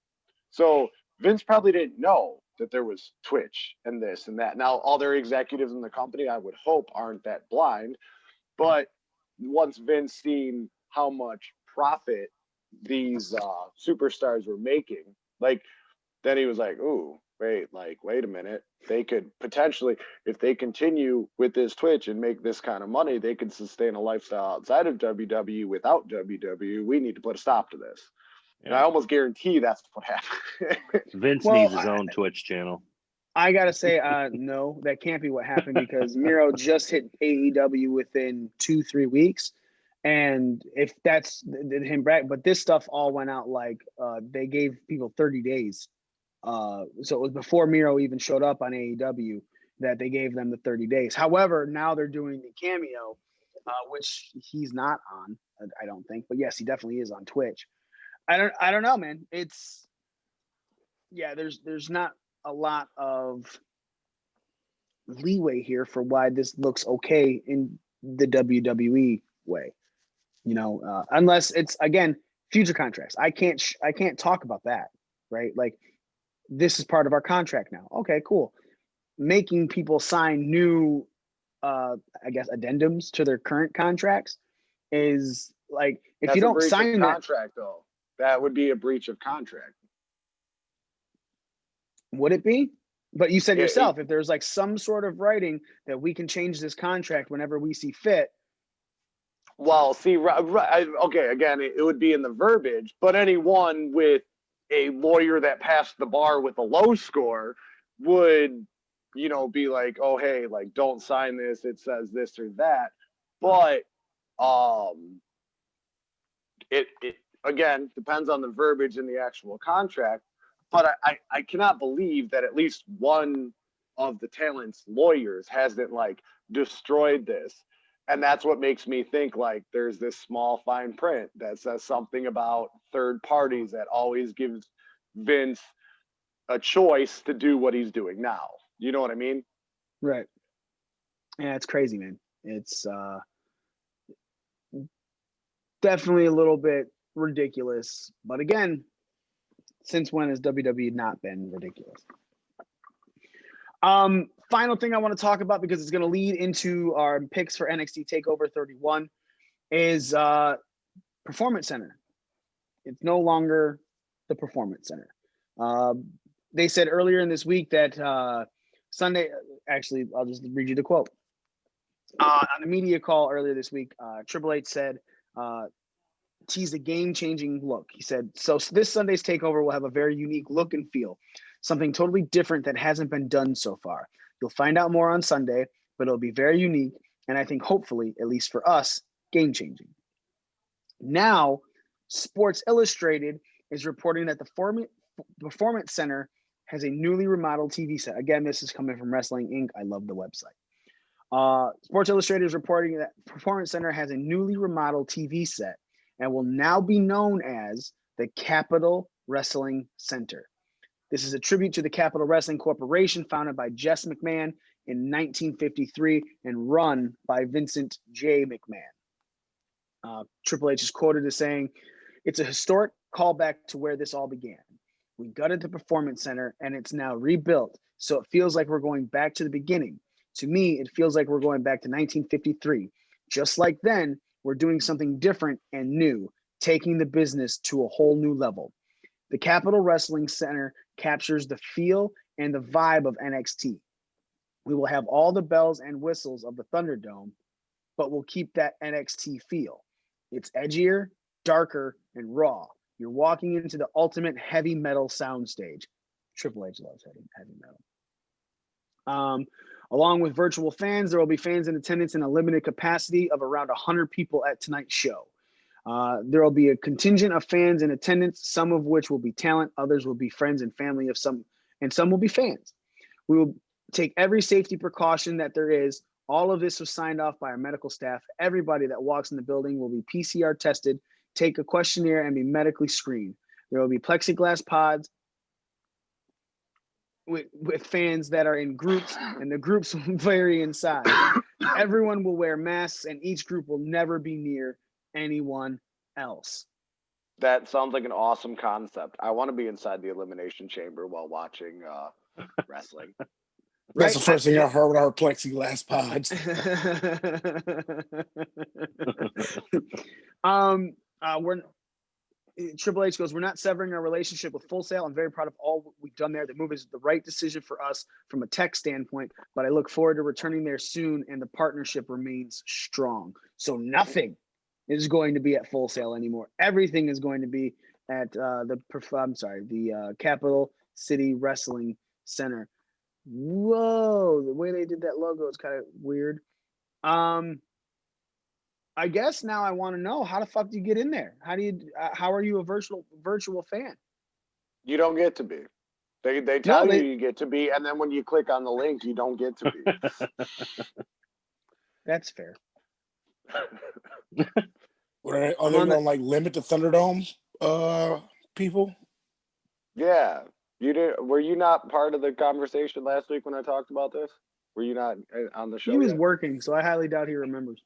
So Vince probably didn't know that there was Twitch and this and that. Now, all their executives in the company, I would hope, aren't that blind. But once Vince seen how much profit these superstars were making, then he was like, ooh, wait a minute. They could potentially, if they continue with this Twitch and make this kind of money, they could sustain a lifestyle outside of WWE without WWE. We need to put a stop to this. And I almost guarantee that's what happened. Vince needs his own Twitch channel. I gotta say, no, that can't be what happened because Miro just hit AEW within 2-3 weeks, and if that's him brag, but this stuff all went out they gave people 30 days. So it was before Miro even showed up on AEW that they gave them the 30 days. However, now they're doing the Cameo, which he's not on, I don't think, but yes, he definitely is on Twitch. I don't know, man. There's not a lot of leeway here for why this looks okay in the WWE way, unless it's again future contracts. I can't talk about that, right? Like this is part of our contract now. Okay, cool. Making people sign new, I guess addendums to their current contracts is like if you don't sign that contract though. That would be a breach of contract. Would it be? But you said Yeah, yourself, if there's like some sort of writing that we can change this contract whenever we see fit. Well, see, okay, again, it would be in the verbiage, but anyone with a lawyer that passed the bar with a low score would, be like, oh, hey, like, don't sign this. It says this or that. But it again depends on the verbiage in the actual contract. But I cannot believe that at least one of the talent's lawyers hasn't like destroyed this. And that's what makes me think like there's this small fine print that says something about third parties that always gives Vince a choice to do what he's doing now. You know what I mean? Right. Yeah, it's crazy, man. It's definitely a little bit ridiculous. But again, since when has WWE not been ridiculous? Final thing I want to talk about, because it's going to lead into our picks for NXT TakeOver 31, is Performance Center. It's no longer the Performance Center. They said earlier in this week that Sunday, actually, I'll just read you the quote. On the media call earlier this week, Triple H said, teased a game-changing look. He said, so this Sunday's TakeOver will have a very unique look and feel, something totally different that hasn't been done so far. You'll find out more on Sunday, but it'll be very unique, and I think hopefully, at least for us, game-changing. Now, Sports Illustrated is reporting that the Performance Center has a newly remodeled TV set. Again, this is coming from Wrestling Inc. I love the website. Sports Illustrated is reporting that Performance Center has a newly remodeled TV set and will now be known as the Capitol Wrestling Center. This is a tribute to the Capitol Wrestling Corporation, founded by Jess McMahon in 1953 and run by Vincent J. McMahon. Triple H is quoted as saying, it's a historic callback to where this all began. We gutted the Performance Center and it's now rebuilt, so it feels like we're going back to the beginning. To me, it feels like we're going back to 1953. Just like then, we're doing something different and new, taking the business to a whole new level. The Capitol Wrestling Center captures the feel and the vibe of NXT. We will have all the bells and whistles of the Thunderdome, but we'll keep that NXT feel. It's edgier, darker, and raw. You're walking into the ultimate heavy metal soundstage. Triple H loves heavy metal. Along with virtual fans, there will be fans in attendance in a limited capacity of around 100 people at tonight's show. There will be a contingent of fans in attendance, some of which will be talent, others will be friends and family of some, and some will be fans. We will take every safety precaution that there is. All of this was signed off by our medical staff. Everybody that walks in the building will be PCR tested, take a questionnaire, and be medically screened. There will be plexiglass pods with fans that are in groups, and the groups will vary in size. Everyone will wear masks, and each group will never be near anyone else. That sounds like an awesome concept. I want to be inside the Elimination Chamber while watching wrestling. That's the first thing I heard when I heard plexiglass pods. Triple H goes, we're not severing our relationship with Full Sail. I'm very proud of all we've done there. The move is the right decision for us from a tech standpoint, but I look forward to returning there soon, and the partnership remains strong. So nothing is going to be at Full Sail anymore. Everything is going to be at the Capital City Wrestling Center. Whoa, the way they did that logo is kind of weird. I guess now I want to know, how the fuck do you get in there? How are you a virtual fan? You don't get to be. They tell you get to be, and then when you click on the link, you don't get to be. That's fair. Are they going to like limit the Thunderdome people? Yeah. Were you not part of the conversation last week when I talked about this? Were you not on the show? He was working, so I highly doubt he remembers.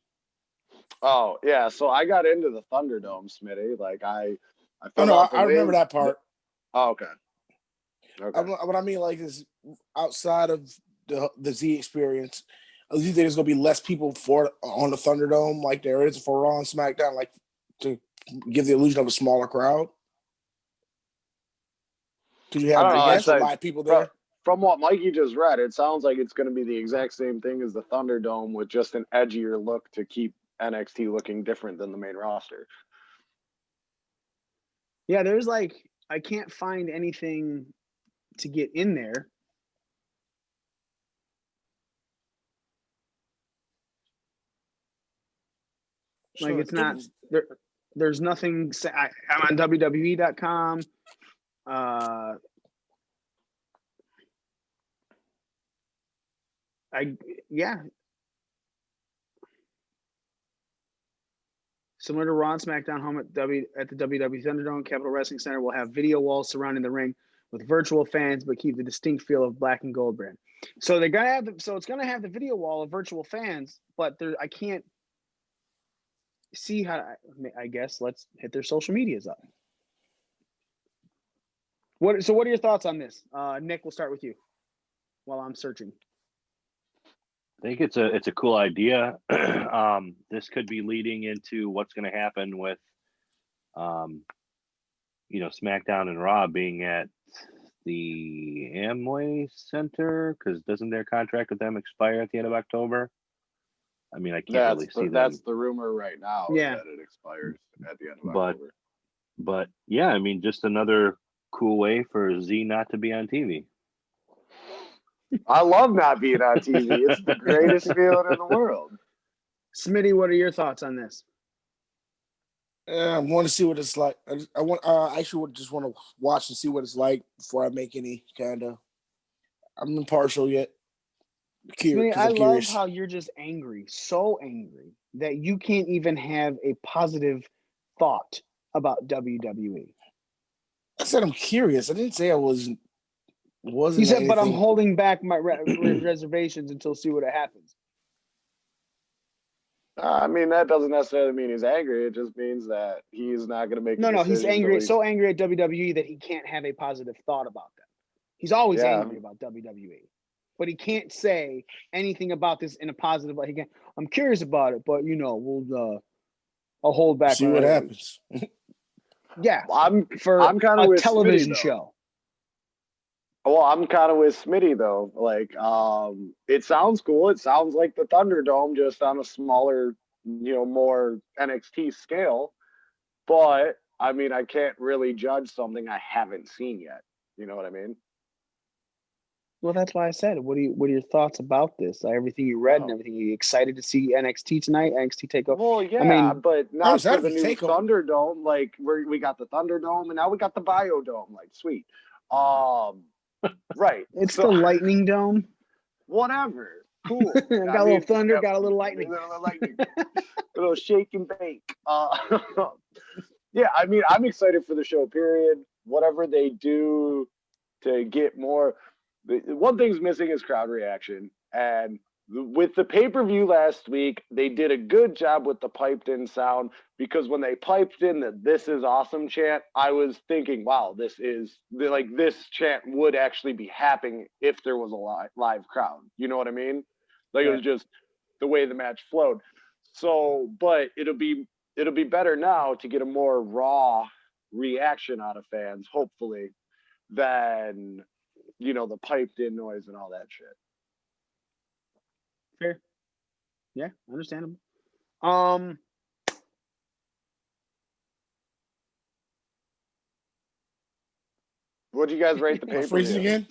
Oh yeah, so I got into the Thunderdome, Smitty. Like I remember that part. Oh, okay. What I mean, like, is outside of the Z experience, do you think there's gonna be less people on the Thunderdome like there is for Raw and SmackDown, like to give the illusion of a smaller crowd? Because you I have don't know. a It's like, lot of people there. from what Mikey just read, it sounds like it's going to be the exact same thing as the Thunderdome with just an edgier look to keep NXT looking different than the main roster. Yeah, there's like I can't find anything to get in there. Like it's not there. There's nothing. I'm on WWE.com. Yeah. Similar to Raw and SmackDown, home at the WWE Thunderdome, Capitol Wrestling Center will have video walls surrounding the ring with virtual fans, but keep the distinct feel of black and gold brand. So they're gonna have it's gonna have the video wall of virtual fans, but I can't see how. I guess let's hit their social medias up. What are your thoughts on this? Nick, we'll start with you while I'm searching. I think it's a cool idea. This could be leading into what's going to happen with, SmackDown and Raw being at the Amway Center, because doesn't their contract with them expire at the end of October? I mean, I can't really see that. That's the rumor right now. Yeah. That it expires at the end of October. But yeah, I mean, just another cool way for Z not to be on TV. I love not being on TV. It's the greatest feeling in the world. Smitty, what are your thoughts on this? I want to see what it's like. I actually just want to watch and see what it's like before I make any kind of. I'm impartial yet. Smitty, I love how you're just angry, so angry that you can't even have a positive thought about WWE. I said I'm curious. I didn't say I wasn't. You said, but I'm holding back my reservations until see what happens. I mean, that doesn't necessarily mean he's angry. It just means that he's not going to make. No, he's angry. So angry at WWE that he can't have a positive thought about them. He's always angry about WWE, but he can't say anything about this in a positive way. I'm curious about it, but I'll hold back. See what happens. Yeah, I'm kind of a with television Smitty, show. Well, I'm kind of with Smitty though. Like, it sounds cool. It sounds like the Thunderdome, just on a smaller, more NXT scale. But I mean, I can't really judge something I haven't seen yet. You know what I mean? Well, that's why I said, what are your thoughts about this? Everything you read and everything. Are you excited to see NXT tonight? NXT Takeover? Well, yeah, I mean, but not for the new Thunderdome. Like, we got the Thunderdome, and now we got the Biodome. Like, sweet. Right. It's the Lightning Dome. Whatever. Cool. Got a little thunder, got a little lightning. A little shake and bake. Yeah, I mean, I'm excited for the show, period. Whatever they do to get more. One thing's missing is crowd reaction. And with the pay-per-view last week, they did a good job with the piped-in sound, because when they piped in the "This is awesome" chant, I was thinking, wow, this chant would actually be happening if there was a live crowd. You know what I mean? Like, It was just the way the match flowed. So, but it'll be better now to get a more raw reaction out of fans, hopefully, than, the piped-in noise and all that shit. Fair. Yeah, understandable. What'd you guys rate the pay-per-view? Phrase it again?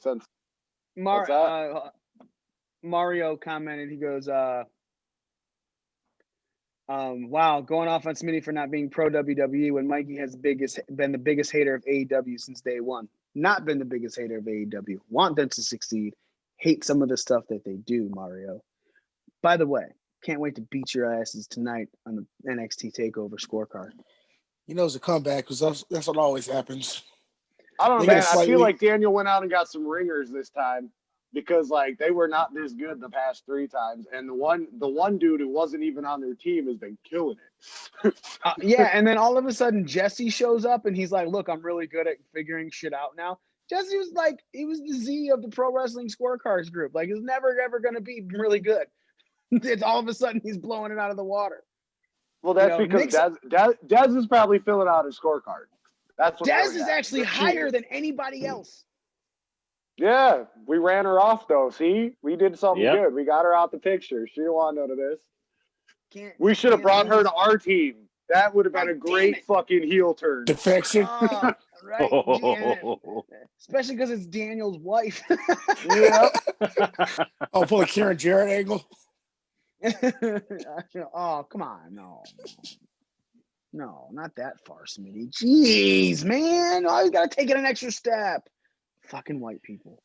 Mario commented, he goes, wow, going off on Smitty for not being pro WWE when Mikey has been the biggest hater of AEW since day one. Not been the biggest hater of AEW. Want them to succeed. Hate some of the stuff that they do, Mario. By the way, can't wait to beat your asses tonight on the NXT TakeOver scorecard. It's a comeback, because that's what always happens. I don't know, man. I feel like Daniel went out and got some ringers this time, because they were not this good the past 3 times, and the one dude who wasn't even on their team has been killing it. Yeah, and then all of a sudden Jesse shows up and he's like, "Look, I'm really good at figuring shit out now." Jesse was he was the Z of the Pro Wrestling Scorecards group. He's never ever going to be really good. It's all of a sudden he's blowing it out of the water. Well, that's because Dez is probably filling out his scorecard. That's what Dez is actually higher than anybody else. Yeah, we ran her off though. See, we did something Yep. good. We got her out the picture. She didn't want none of this. We should have Can't brought her lose. to our team. That would have been Oh, a damn great it. fucking heel turn. Defection. Right. Especially because it's Daniel's wife. Yep. Oh, pull a Karen Jarrett angle. Oh, come on. No, not that far, Smitty. Jeez, man. Oh, you got to take it an extra step. Fucking white people.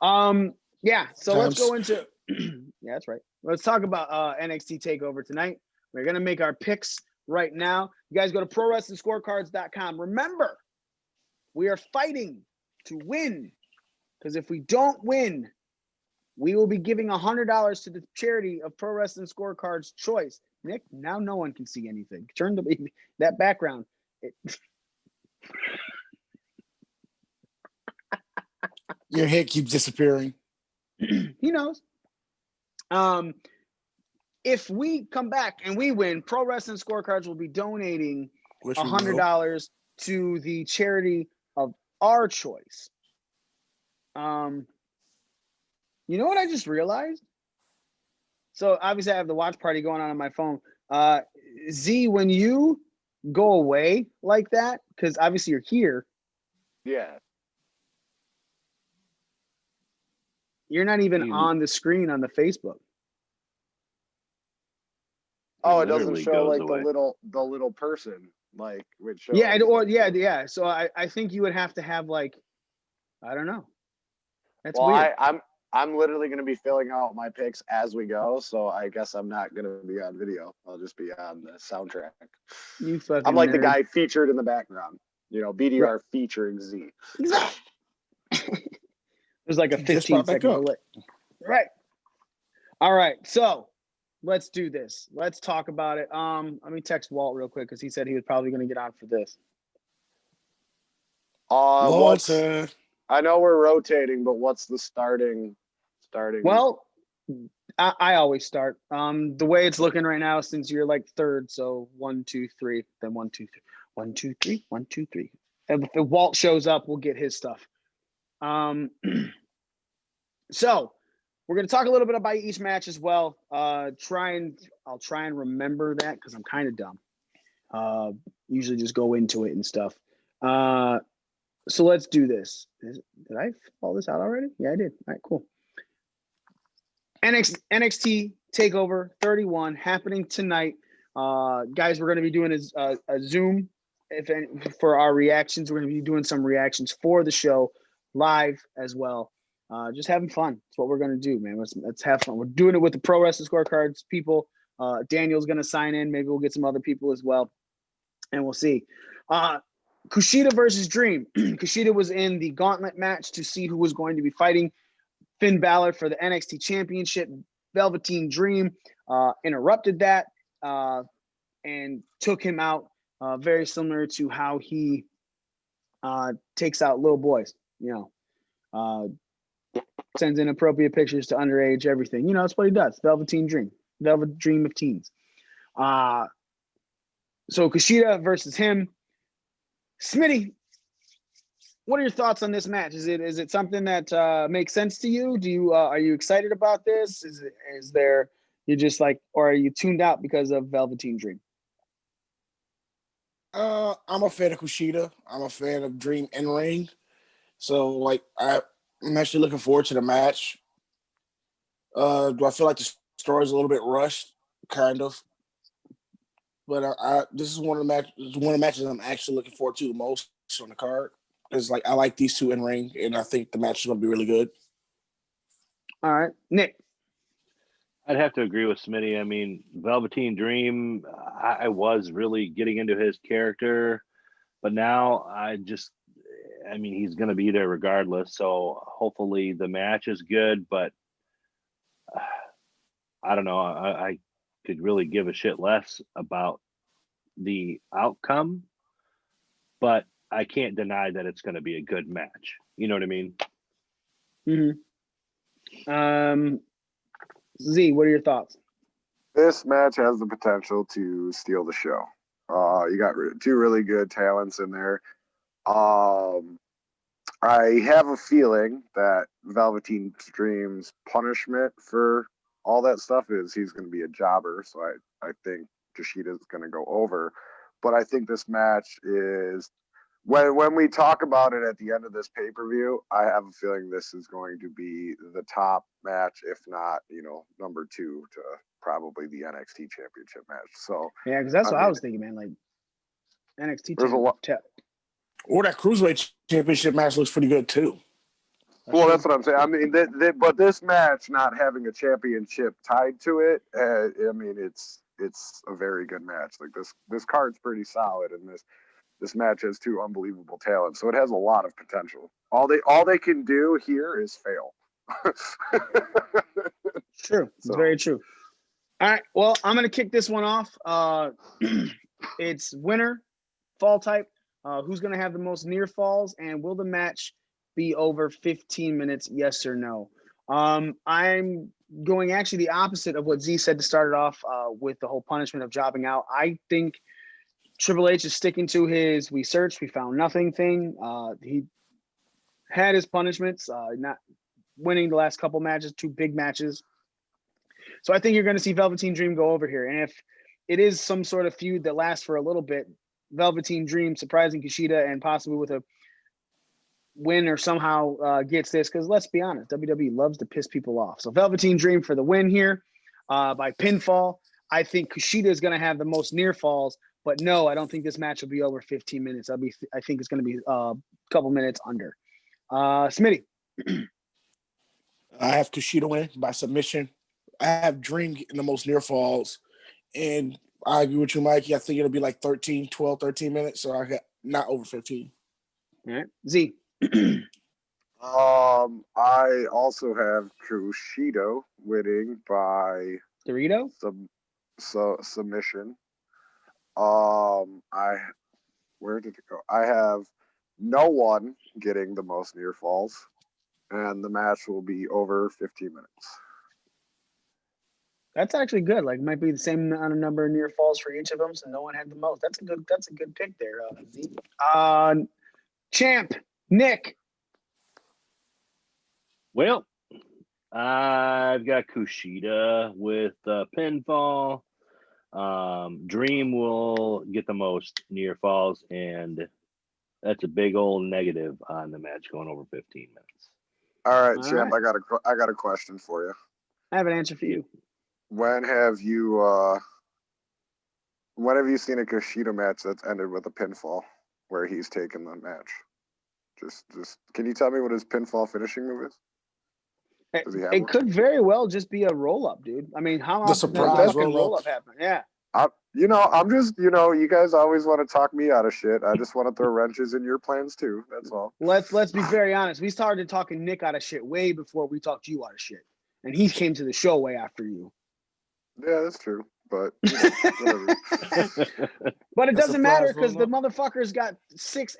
Yeah, so let's go into yeah, that's right. Let's talk about NXT TakeOver tonight. We're going to make our picks right now. You guys go to ProWrestlingScorecards.com. Remember, we are fighting to win, because if we don't win, we will be giving $100 to the charity of Pro Wrestling Scorecards choice. Nick, now no one can see anything. Turn that background. Your head keeps disappearing. He knows. If we come back and we win, Pro Wrestling Scorecards will be donating $100 to the charity of our choice. You know what I just realized? So obviously I have the watch party going on my phone. Z, when you go away like that, because obviously you're here. Yeah. You're not even on the screen on the Facebook. Oh, it doesn't show like the little person, like which shows. Yeah. So I think you would have to have like, I don't know. That's weird. I'm literally going to be filling out my picks as we go, so I guess I'm not going to be on video. I'll just be on the soundtrack. You fucking I'm like nerd. the guy featured in the background. You know, BDR featuring Z. Exactly. There's like a 15-second delay. Right. All right. So let's do this. Let's talk about it. Let me text Walt real quick because he said he was probably going to get on for this. I know we're rotating, but what's the starting? Well, I always start. The way it's looking right now, since you're like third, so 1, 2, 3, then 1, 2, 3, 1, 2, 3, 1, 2, 3. If Walt shows up, we'll get his stuff. So we're going to talk a little bit about each match as well. I'll try and remember that because I'm kind of dumb. Usually just go into it and stuff. So let's do this. Did I fill all this out already? Yeah, I did. All right, cool. NXT TakeOver 31 happening tonight. Guys, we're going to be doing a Zoom for our reactions. We're going to be doing some reactions for the show live as well. Just having fun. That's what we're going to do, man. Let's have fun. We're doing it with the Pro Wrestling Scorecards people. Daniel's going to sign in. Maybe we'll get some other people as well, and we'll see. Kushida versus Dream. Kushida was in the gauntlet match to see who was going to be fighting Finn Balor for the NXT Championship. Velveteen Dream interrupted that and took him out, very similar to how he takes out little boys, sends inappropriate pictures to underage, everything. That's what he does. Velveteen Dream. Velvet Dream of teens. So Kushida versus him. Smitty, what are your thoughts on this match? Is it something that makes sense to you? Are you excited about this? Is there you're just like, or are you tuned out because of Velveteen Dream? I'm a fan of Kushida. I'm a fan of Dream in ring. So like I'm actually looking forward to the match. Do I feel like the story is a little bit rushed? Kind of. But this is one of the matches I'm actually looking forward to the most on the card. Because I like these two in ring, and I think the match is going to be really good. All right, Nick. I'd have to agree with Smitty. I mean, Velveteen Dream, I was really getting into his character, but now he's going to be there regardless. So hopefully the match is good, but I don't know. I could really give a shit less about the outcome, but I can't deny that it's going to be a good match. You know what I mean? Mm-hmm. Z, what are your thoughts? This match has the potential to steal the show. You got two really good talents in there. I have a feeling that Velveteen Dream's punishment for all that stuff is he's going to be a jobber. So I think Kushida's going to go over. But I think this match is when we talk about it at the end of this pay-per-view, I have a feeling this is going to be the top match, if not, number 2 to probably the NXT Championship match. So yeah, because that's what I was thinking, man. Like NXT Championship. Or that Cruiserweight Championship match looks pretty good too. Well, that's what I'm saying. I mean, but this match not having a championship tied to it, I mean, it's a very good match. Like this card's pretty solid, and this match has 2 unbelievable talents, so it has a lot of potential. All they can do here is fail. True, it's very true. All right, well, I'm gonna kick this one off. It's winner, fall type. Who's gonna have the most near falls, and will the match be over 15 minutes? Yes or no? I'm going actually the opposite of what Z said to start it off with the whole punishment of jobbing out. I think Triple H is sticking to his "we searched, we found nothing" thing. He had his punishments, not winning the last couple matches, 2 big matches. So I think you're going to see Velveteen Dream go over here. And if it is some sort of feud that lasts for a little bit, Velveteen Dream surprising Kushida and possibly with a win or somehow gets this, because let's be honest, WWE loves to piss people off. So Velveteen Dream for the win here by pinfall. I think Kushida is going to have the most near falls, but no, I don't think this match will be over 15 minutes. I think it's going to be a couple minutes under. Smitty. I have Kushida win by submission. I have Dream getting the most near falls, and I agree with you, Mikey. I think it'll be like 13 minutes, so I got not over 15. All right, Z. I also have Kushida winning by Dorito submission. Where did it go? I have no one getting the most near falls, and the match will be over 15 minutes. That's actually good. Like, might be the same amount of number of near falls for each of them, so no one had the most. That's a good pick there, Z. Champ Nick. Well, I've got Kushida with pinfall. Dream will get the most near falls, and that's a big old negative on the match going over 15 minutes. All right, Champ. Right. I got a question for you. I have an answer for you. When have you seen a Kushida match that's ended with a pinfall where he's taken the match? Just can you tell me what his pinfall finishing move is? It could very well just be a roll up, dude. I mean, how the surprise roll up happen? Yeah. I'm just, you guys always want to talk me out of shit. I just want to throw wrenches in your plans too. That's all. Let's be very honest. We started talking Nick out of shit way before we talked you out of shit, and he came to the show way after you. Yeah, that's true. But but it doesn't matter because the motherfucker's got 6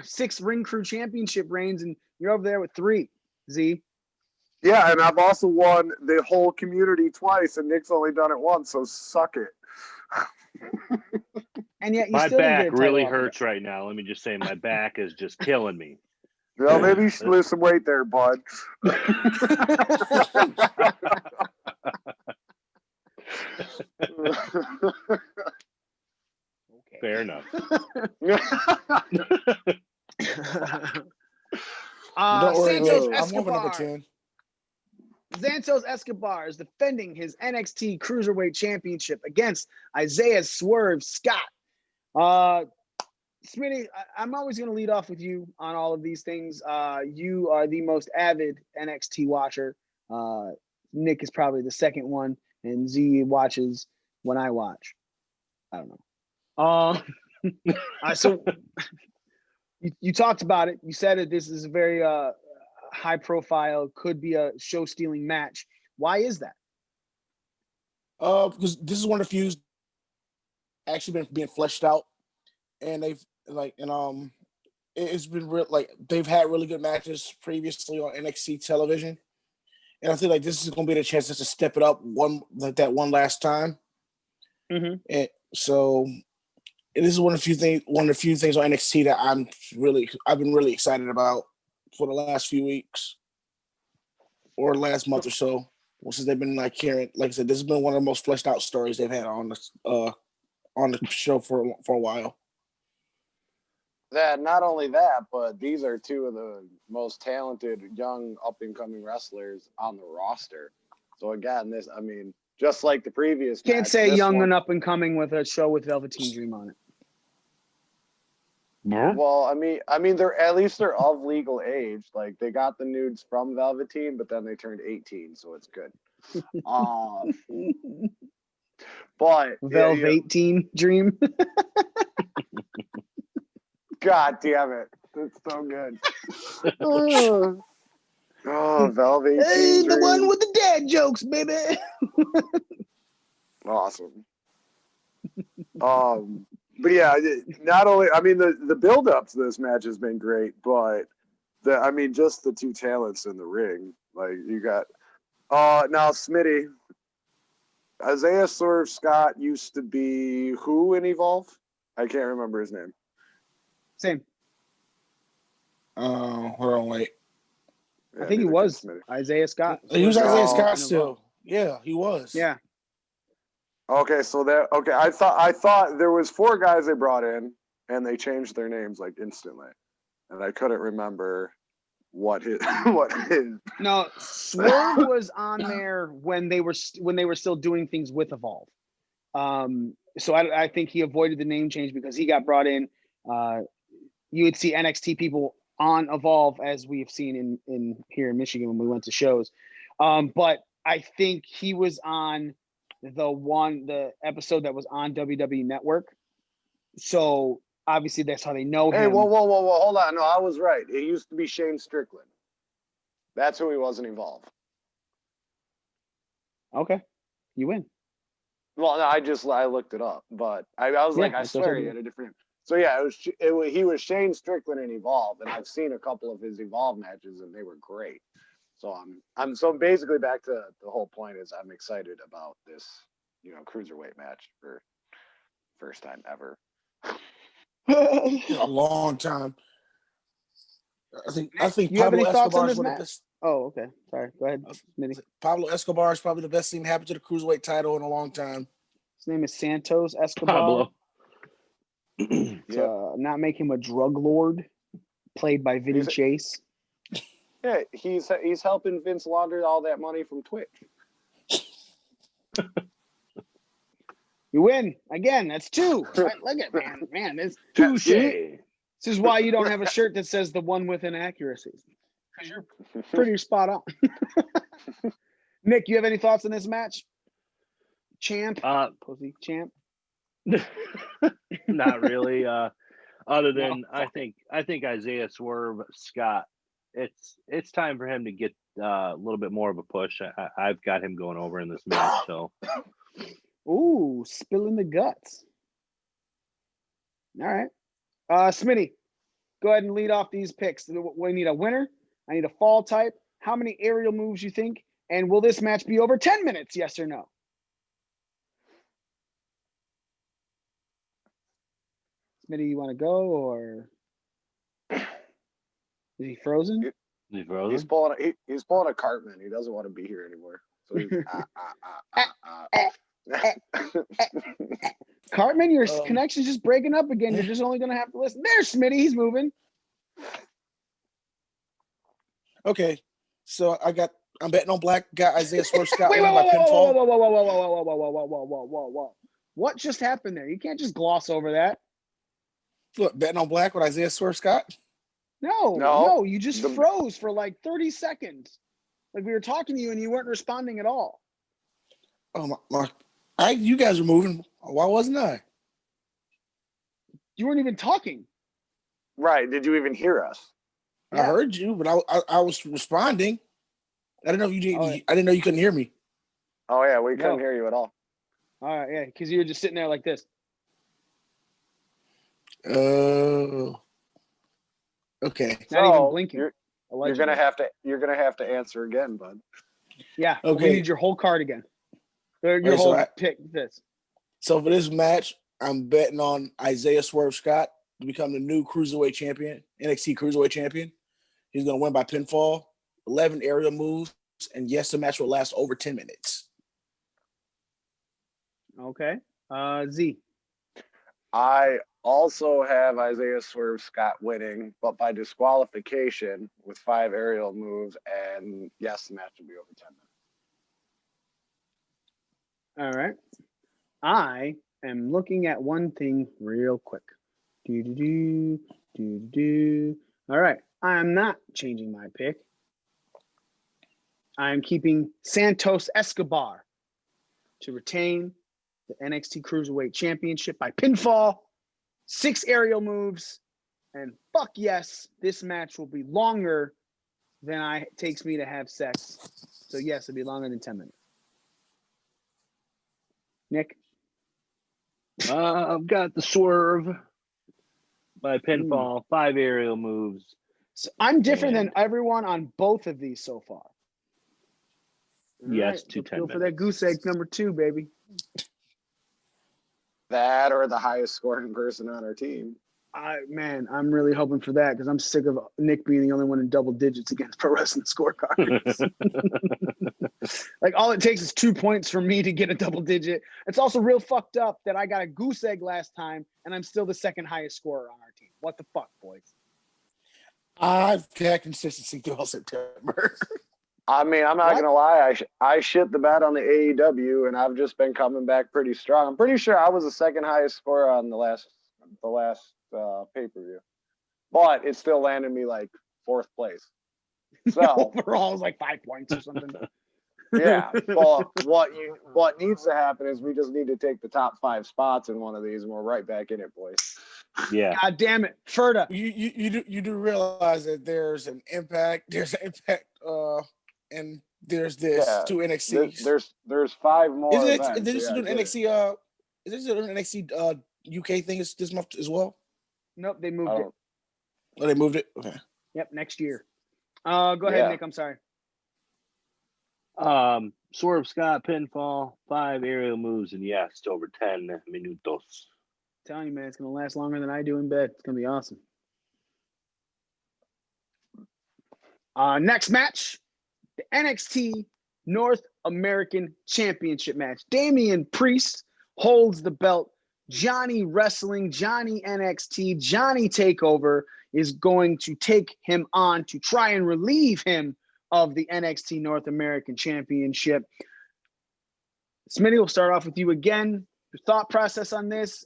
6 Ring Crew Championship reigns, and you're over there with 3. Z. Yeah, and I've also won the whole community twice, and Nick's only done it once. So suck it. And yet, my back really hurts right now. Let me just say, my back is just killing me. Well, maybe you should lose some weight there, bud. Okay. Fair enough. Don't worry, Santos I'm moving number 10. Santos Escobar is defending his NXT Cruiserweight Championship against Isaiah Swerve Scott. Smitty, I'm always going to lead off with you on all of these things. You are the most avid NXT watcher. Nick is probably the second one, and Z watches when I watch. I don't know. So you talked about it. You said that this is a very high profile, could be a show stealing match. Why is that? Because this is one of the feuds actually been being fleshed out, and they've it's been real. Like, they've had really good matches previously on NXT television, and I feel like this is going to be the chance just to step it up one last time. Mm-hmm. And so And this is one of the few things on NXT that I've been really excited about for the last few weeks or last month or so. Since they've been hearing, like I said, this has been one of the most fleshed out stories they've had on the show for a while. That not only that, but these are two of the most talented young up and coming wrestlers on the roster. So again, just like the previous, Can't match, say young one, and up and coming with a show with Velveteen Dream on it. Well, I mean, they're of legal age. Like they got the nudes from Velveteen, but then they turned 18, so it's good. But Velveteen Dream. God damn it, it's so good. Velveteen. Hey, the one with the dad jokes, baby. Awesome. But yeah, not only the build up to this match has been great, but just the two talents in the ring. Like you got now Smitty. Isaiah Swerve Scott used to be who in Evolve? I can't remember his name. Same. Hold on, wait. I think he was Isaiah Scott. He was Isaiah Scott still. Yeah, he was. Yeah. Okay, so I thought there was 4 guys they brought in and they changed their names like instantly, and I couldn't remember what his. No, Swerve was on there when they were still doing things with Evolve. So I think he avoided the name change because he got brought in. You would see NXT people on Evolve as we've seen in here in Michigan when we went to shows. But I think he was on the episode that was on WWE Network. So obviously that's how they know him. Hey, whoa, hold on. No, I was right. It used to be Shane Strickland. That's who he was in Evolve. Okay. You win. Well, no, I looked it up, but I was I swear he had a different. So yeah, he was Shane Strickland in Evolve, and I've seen a couple of his Evolve matches, and they were great. So I'm so basically back to the whole point is I'm excited about this, cruiserweight match for first time ever. A long time. I think you have Pablo any thoughts Escobar on is this one of match? the best. Oh, okay. Sorry. Go ahead, Smitty. Pablo Escobar is probably the best thing to happen to the cruiserweight title in a long time. His name is Santos Escobar. Pablo. Not make him a drug lord, played by Vinny Chase. Yeah, he's helping Vince launder all that money from Twitch. You win again. That's 2. Right? Look at man. It's touche. This is why you don't have a shirt that says the one with inaccuracies, because you're pretty spot on. Nick, you have any thoughts on this match? Champ, pussy champ. Not really. Other than I think Isaiah Swerve Scott. It's time for him to get a little bit more of a push. I've got him going over in this match. So, ooh, spilling the guts. All right, Smitty, go ahead and lead off these picks. We need a winner. I need a fall type. How many aerial moves you think? And will this match be over 10 minutes? Yes or no? Smitty, you want to go or is he frozen? He's frozen. He's pulling a Cartman. He doesn't want to be here anymore. So he's Cartman, your connection's just breaking up again. You're just only gonna have to listen. There's Smitty. He's moving. Okay, so I'm betting on black. Got Isaiah Swerve Scott Wait, by pinfall. Whoa. What just happened there? You can't just gloss over that. Look, betting on black with Isaiah Swerve Scott. No, you just froze for like 30 seconds. Like we were talking to you and you weren't responding at all. Oh my! You guys were moving. Why wasn't I? You weren't even talking. Right? Did you even hear us? I heard you, but I was responding. I didn't know you didn't. I didn't know you couldn't hear me. Oh yeah, we couldn't hear you at all. All right, yeah, because you were just sitting there like this. Okay. Not even blinking. You're gonna have to answer again, bud. Yeah. Okay. We need your whole card again. Your whole pick. This. So for this match, I'm betting on Isaiah Swerve Scott to become the new cruiserweight champion, NXT cruiserweight champion. He's going to win by pinfall, 11 aerial moves, and yes, the match will last over 10 minutes. Okay. Z. I also have Isaiah Swerve Scott winning, but by disqualification with 5 aerial moves, and yes, the match will be over 10 minutes. All right. I am looking at one thing real quick. All right. I am not changing my pick. I am keeping Santos Escobar to retain the NXT Cruiserweight Championship by pinfall, 6 aerial moves, and fuck yes, this match will be longer than it takes me to have sex. So yes, it'll be longer than 10 minutes. Nick? I've got the Swerve by pinfall, 5 aerial moves. So I'm different than everyone on both of these so far. Yes, right, to 10 go for that goose egg number 2, baby. That or the highest scoring person on our team. I'm really hoping for that because I'm sick of Nick being the only one in double digits against Pro Wrestling Scorecards. Like all it takes is 2 points for me to get a double digit. It's also real fucked up that I got a goose egg last time and I'm still the second highest scorer on our team. What the fuck, boys? I've had consistency throughout September. I mean, I'm not gonna lie. I shit the bed on the AEW, and I've just been coming back pretty strong. I'm pretty sure I was the second highest scorer on the last pay-per-view, but it still landed me like 4th place. So overall, it's like 5 points or something. Yeah, but what needs to happen is we just need to take the top 5 spots in one of these, and we're right back in it, boys. Yeah. God damn it, Ferda. You do realize that there's an impact. There's an impact. And there's this 2 NXTs. There's 5 more. Isn't events, it? Did so you do an NXT? Is this an NXT UK thing this month as well? Nope, they moved it. Oh, they moved it. Okay. Yep, next year. Go ahead, Nick. I'm sorry. Swerve Scott pinfall, 5 aerial moves, and yes, to over 10 minutos. I'm telling you, man, it's gonna last longer than I do in bed. It's gonna be awesome. Next match, the NXT North American Championship match. Damian Priest holds the belt. Johnny Wrestling, Johnny NXT, Johnny Takeover is going to take him on to try and relieve him of the NXT North American Championship. Smitty, we'll start off with you again. Your thought process on this.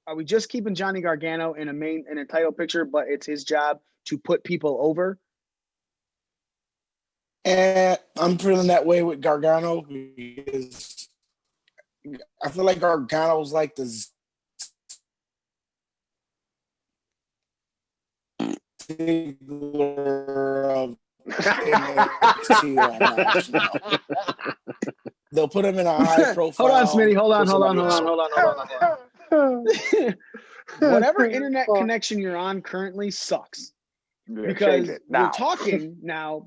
Are we just keeping Johnny Gargano in a title picture, but it's his job to put people over? And I'm feeling that way with Gargano because I feel like Gargano's like the Ziggler of NXT right now. They'll put him in a high profile. Hold on, Smitty. Hold on. Whatever internet connection you're on currently sucks. Because we're talking now,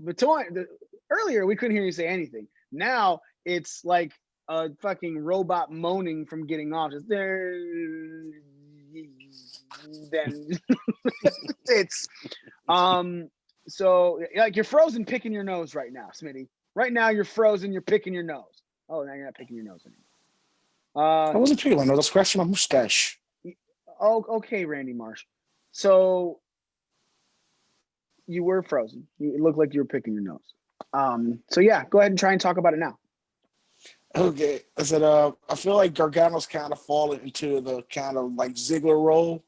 earlier we couldn't hear you say anything. Now it's like a fucking robot moaning from getting off. Just there. Then it's so like you're frozen picking your nose right now, Smitty. Right now you're frozen, you're picking your nose. Oh, now you're not picking your nose anymore. I wasn't picking my nose, I was scratching my mustache. Oh, okay, Randy Marsh. So you were frozen. It looked like you were picking your nose. So yeah, go ahead and try and talk about it now. Okay. I said I feel like Gargano's kind of fallen into the kind of like Ziggler role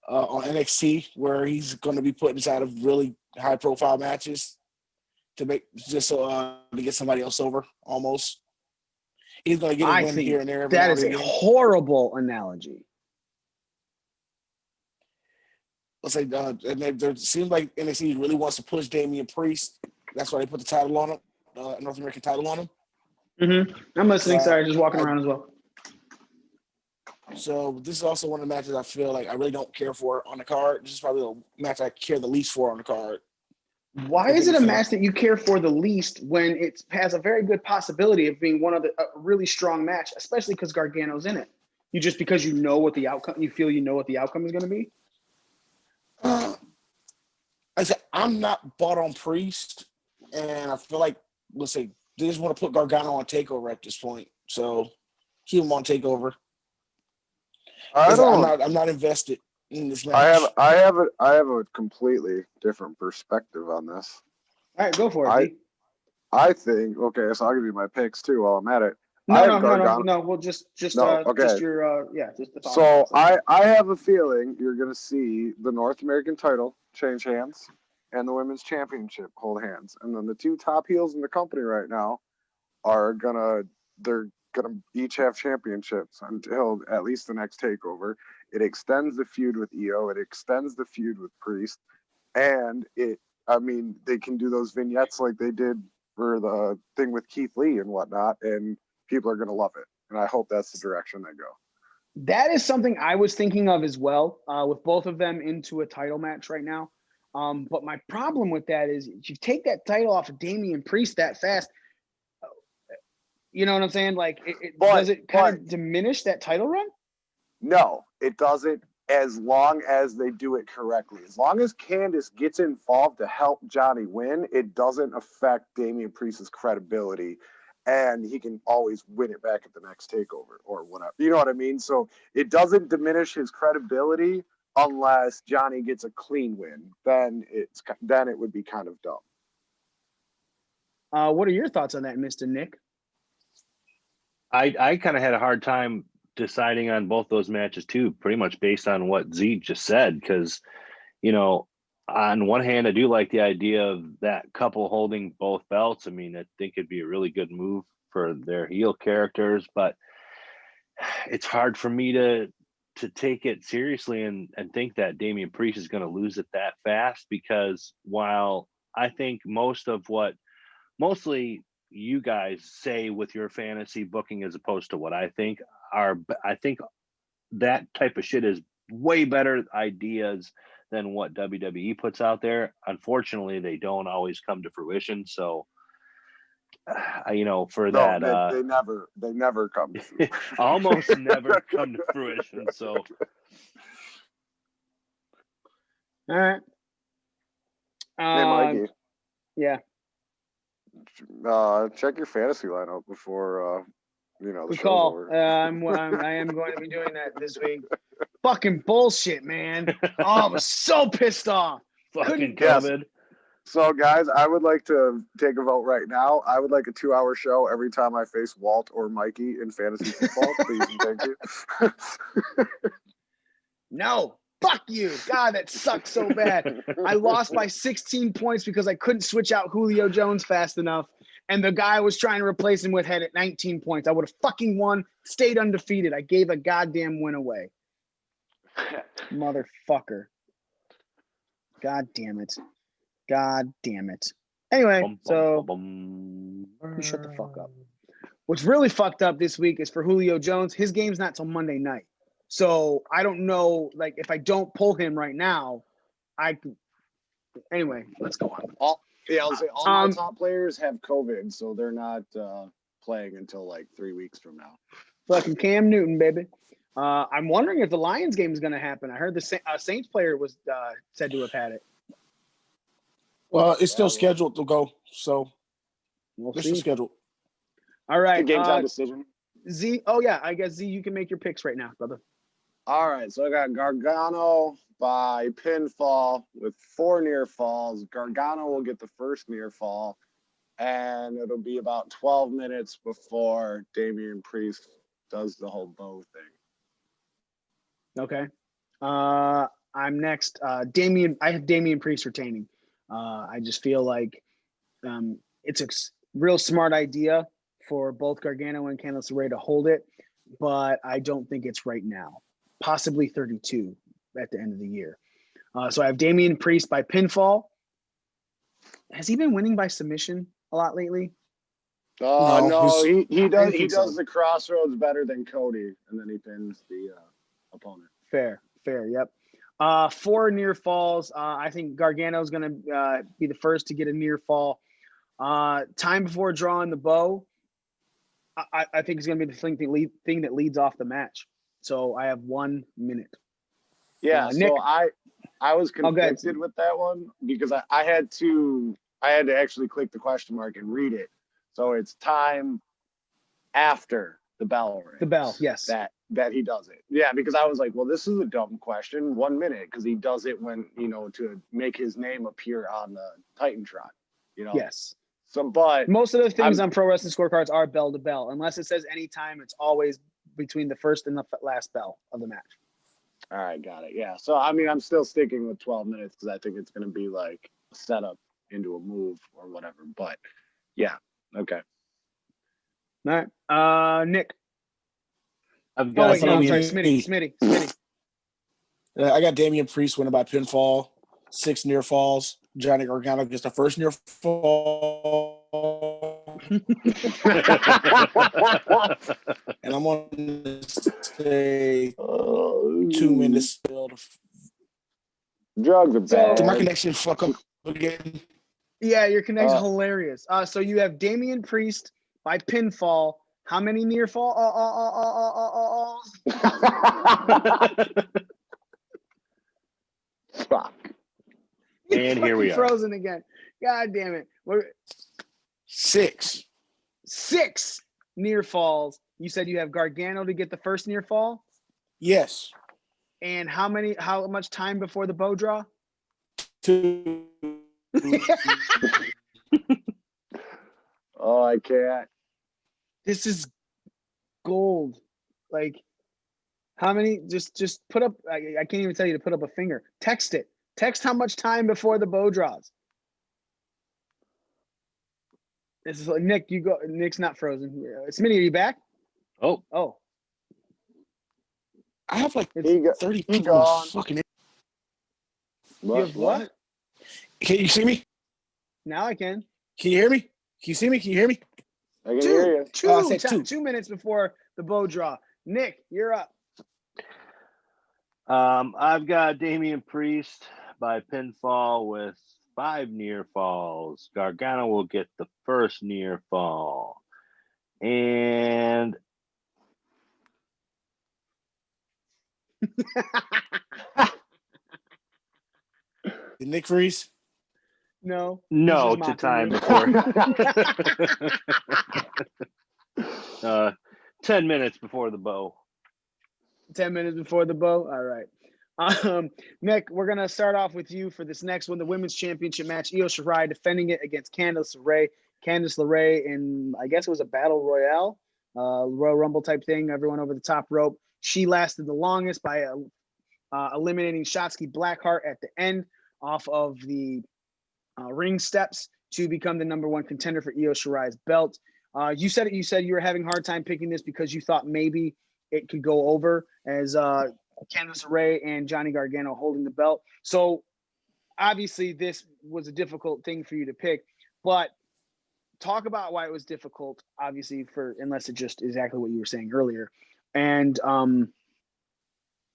on NXT, where he's going to be put inside of really high profile matches to get somebody else over almost. He's going to get a win here and there. That is a horrible analogy. Let's say, and there seems like NXT really wants to push Damian Priest. That's why they put the title on him, North American title on him. Mm-hmm. I'm listening. Sorry, just walking around as well. So this is also one of the matches I feel like I really don't care for on the card. This is probably the match I care the least for on the card. Why is it a match that you care for the least when it has a very good possibility of being one of a really strong match, especially because Gargano's in it? You just because you know what the outcome, you feel you know what the outcome is going to be? I said, I'm not bought on Priest, and I feel like, let's say, they just want to put Gargano on TakeOver at this point. So keep him on TakeOver. I'm not invested in this match. I have a completely different perspective on this. All right, go for it. I think, okay, so I'll give you my picks too while I'm at it. No. We'll just okay. your just the So I have a feeling you're gonna see the North American title change hands and the women's championship hold hands, and then the two top heels in the company right now they're gonna each have championships until at least the next takeover. It extends the feud with EO, it extends the feud with Priest, and they can do those vignettes like they did for the thing with Keith Lee and whatnot, and people are gonna love it. And I hope that's the direction they go. That is something I was thinking of as well, with both of them into a title match right now. But my problem with that is if you take that title off of Damian Priest that fast, you know what I'm saying? Like, does it kind of diminish that title run? No, it doesn't, as long as they do it correctly. As long as Candice gets involved to help Johnny win, it doesn't affect Damian Priest's credibility, and he can always win it back at the next takeover or whatever. You know what I mean? So it doesn't diminish his credibility unless Johnny gets a clean win. Then it would be kind of dumb. What are your thoughts on that, Mr. Nick? I kind of had a hard time deciding on both those matches too, pretty much based on what Zeke just said. Because, on one hand, I do like the idea of that couple holding both belts. I mean, I think it'd be a really good move for their heel characters, but it's hard for me to take it seriously and think that Damian Priest is going to lose it that fast, because while I think mostly you guys say with your fantasy booking as opposed to what I think that type of shit is way better ideas than what WWE puts out there. Unfortunately, they don't always come to fruition. So, for that, they never come to fruition. Almost never come to fruition. So, all right. Hey, Mikey. Yeah. Check your fantasy lineup before the Good show's call. over. I am going to be doing that this week. Fucking bullshit, man. Oh, I was so pissed off. Fucking COVID. So, guys, I would like to take a vote right now. I would like a 2-hour show every time I face Walt or Mikey in fantasy football. Please and thank you. No. Fuck you. God, that sucks so bad. I lost by 16 points because I couldn't switch out Julio Jones fast enough. And the guy I was trying to replace him with had at 19 points. I would have fucking won, stayed undefeated. I gave a goddamn win away. Motherfucker. God damn it. God damn it. Anyway, so you shut the fuck up. What's really fucked up this week is for Julio Jones. His game's not till Monday night. So I don't know, like, if I don't pull him right now, anyway, let's go on. All my top players have COVID, so they're not playing until like 3 weeks from now. Fucking Cam Newton, baby. I'm wondering if the Lions game is going to happen. I heard the Saints player was said to have had it. Well, it's still scheduled to go, so we'll it's see. still scheduled. All right. Game time decision. Z. Oh yeah, I guess Z. You can make your picks right now, brother. All right, so I got Gargano by pinfall with 4 near falls. Gargano will get the first near fall, and it'll be about 12 minutes before Damian Priest does the whole bow thing. Okay. I'm next. I have Damian Priest retaining. I just feel like it's a real smart idea for both Gargano and Candice LeRae to hold it, but I don't think it's right now. Possibly 32 at the end of the year. So I have Damian Priest by pinfall. Has he been winning by submission a lot lately? No, he does the crossroads better than Cody, and then he pins the opponent. Fair, yep. 4 near falls. I think Gargano's going to be the first to get a near fall. Time before drawing the bow, I think it's going to be the thing that leads off the match. So I have 1 minute. Yeah, Nick. so I was Oh, go ahead. conflicted with that one because I had to actually click the question mark and read it. So it's time after the bell rings. The bell, yes. That he does it. Yeah, because I was like, well, this is a dumb question. 1 minute, because he does it when, to make his name appear on the Titantron. Yes. So, but most of the things on Pro Wrestling Scorecards are bell to bell. Unless it says anytime, it's always between the first and the last bell of the match. All right, got it. Yeah. So, I mean, I'm still sticking with 12 minutes because I think it's going to be like a setup into a move or whatever. But yeah, okay. All right. Nick. I've got Smitty. I got Damian Priest winning by pinfall, 6 near falls. Johnny Gargano gets the first near fall. And I'm going to say 2 minutes. Drugs are bad. Did my connection fuck up again? Yeah, your connection's hilarious. So you have Damian Priest by pinfall. How many near falls? Fuck. And here we are. Frozen again. God damn it. 6 near falls. You said you have Gargano to get the first near fall? Yes. And how much time before the bow draw? 2. Oh, I can't. This is gold. Like, how many? Just put up. I can't even tell you to put up a finger. Text it. Text how much time before the bow draws. This is like Nick. You go. Nick's not frozen. Smitty, are you back? Oh. I have like 30 people gone. fucking. You have what? Can you see me? Now I can. Can you hear me? Can you see me? Can you hear me? I can hear you. I said 2 minutes before the bow draw. Nick, you're up. I've got Damian Priest by pinfall with 5 near falls. Gargano will get the first near fall. And Did Nick freeze? No. To time before. 10 minutes before the bow. 10 minutes before the bow. All right. Nick, we're going to start off with you for this next one, the women's championship match. Io Shirai defending it against Candice LeRae. Candice LeRae in, I guess it was a battle royale, Royal Rumble type thing, everyone over the top rope. She lasted the longest by eliminating Shotzi Blackheart at the end off of the ring steps to become the #1 contender for Io Shirai's belt. You said you were having a hard time picking this because you thought maybe it could go over as Candice LeRae and Johnny Gargano holding the belt. So obviously this was a difficult thing for you to pick, but talk about why it was difficult, obviously, unless it just exactly what you were saying earlier, and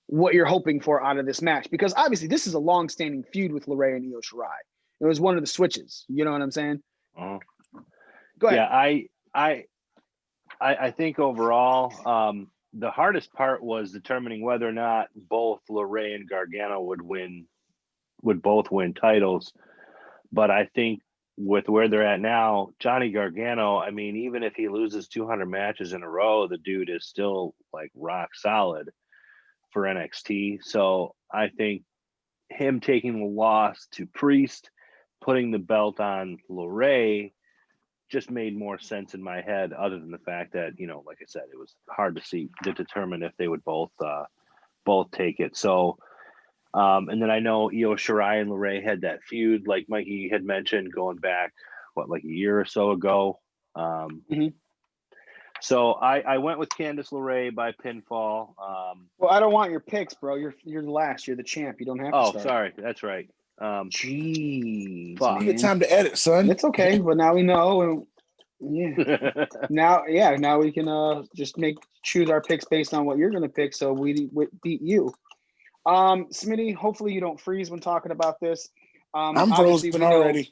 what you're hoping for out of this match, because obviously this is a long-standing feud with LeRae and Io Shirai. It was one of the switches. You know what I'm saying? Uh-huh. Go ahead. Yeah, I think overall, the hardest part was determining whether or not both LeRae and Gargano would both win titles. But I think with where they're at now, Johnny Gargano, I mean, even if he loses 200 matches in a row, the dude is still like rock solid for NXT. So I think him taking the loss to Priest, putting the belt on LeRae, just made more sense in my head, other than the fact that, like I said, it was hard to determine if they would both take it. So, and then I know Io Shirai and LeRae had that feud, like Mikey had mentioned, going back, like a year or so ago. So I went with Candice LeRae by pinfall. Well, I don't want your picks, bro. You're last. You're the champ. You don't have to Oh, start. sorry. That's right. Jeez, Good time to edit, son. It's okay, but now we know. Yeah. Now we can just choose our picks based on what you're going to pick, so we beat you. Smitty, hopefully you don't freeze when talking about this. I'm frozen already.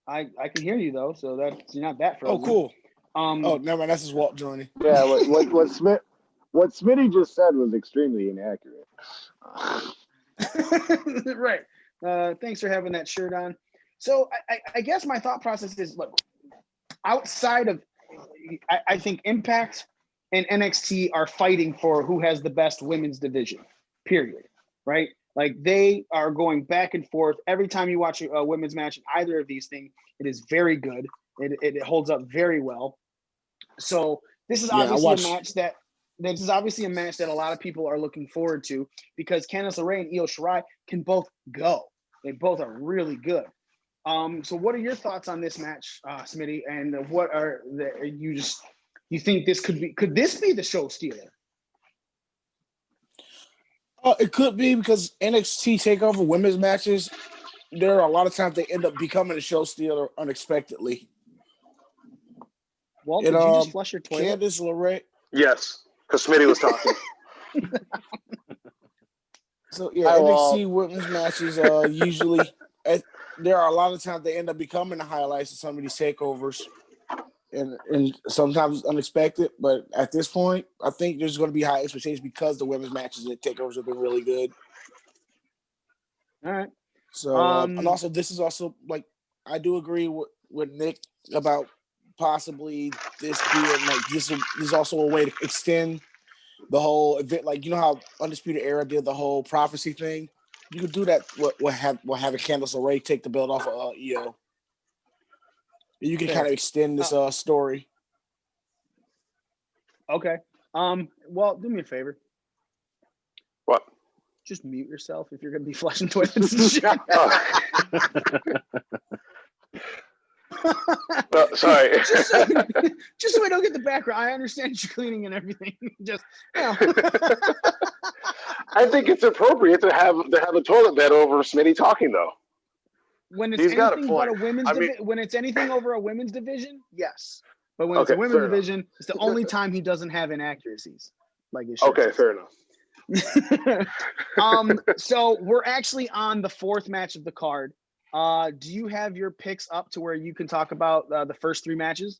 I can hear you though, so you're not that frozen. Oh, cool. Never mind. That's just Walt joining. Yeah, what What Smitty just said was extremely inaccurate. Right. Thanks for having that shirt on. So I guess my thought process is, look, outside of, I think Impact and NXT are fighting for who has the best women's division, period. Right? Like they are going back and forth. Every time you watch a women's match in either of these things, it is very good. It holds up very well. So this is obviously a match that a lot of people are looking forward to because Candice LeRae and Io Shirai can both go. They both are really good. So what are your thoughts on this match, Smitty? And what are you think this could this be the show stealer? It could be because NXT TakeOver women's matches, there are a lot of times they end up becoming a show stealer unexpectedly. Walt, did you just flush your toilet? Candice LeRae. Yes, because Smitty was talking. So yeah, NXT women's matches usually there are a lot of times they end up becoming the highlights of some of these takeovers, and sometimes unexpected. But at this point, I think there's going to be high expectations because the women's matches and takeovers have been really good. All right. So and also this is also like I do agree with Nick about possibly this being like this is also a way to extend the whole event. Like, you know how Undisputed Era did the whole prophecy thing? You could do that with having Candice LeRae take the belt off of Io. You can kind of extend this story. Okay. Well, do me a favor. What? Just mute yourself if you're going to be flushing toilets and shit. Sorry. just so I don't get the background. I understand you're cleaning and everything. Just, you know. I think it's appropriate to have a toilet bed over Smitty talking though. When it's anything but a women's when it's anything over a women's division, yes. But when it's a women's division, it's the only time he doesn't have inaccuracies. Like it should. Okay, fair enough. So we're actually on the fourth match of the card. Do you have your picks up to where you can talk about the first three matches?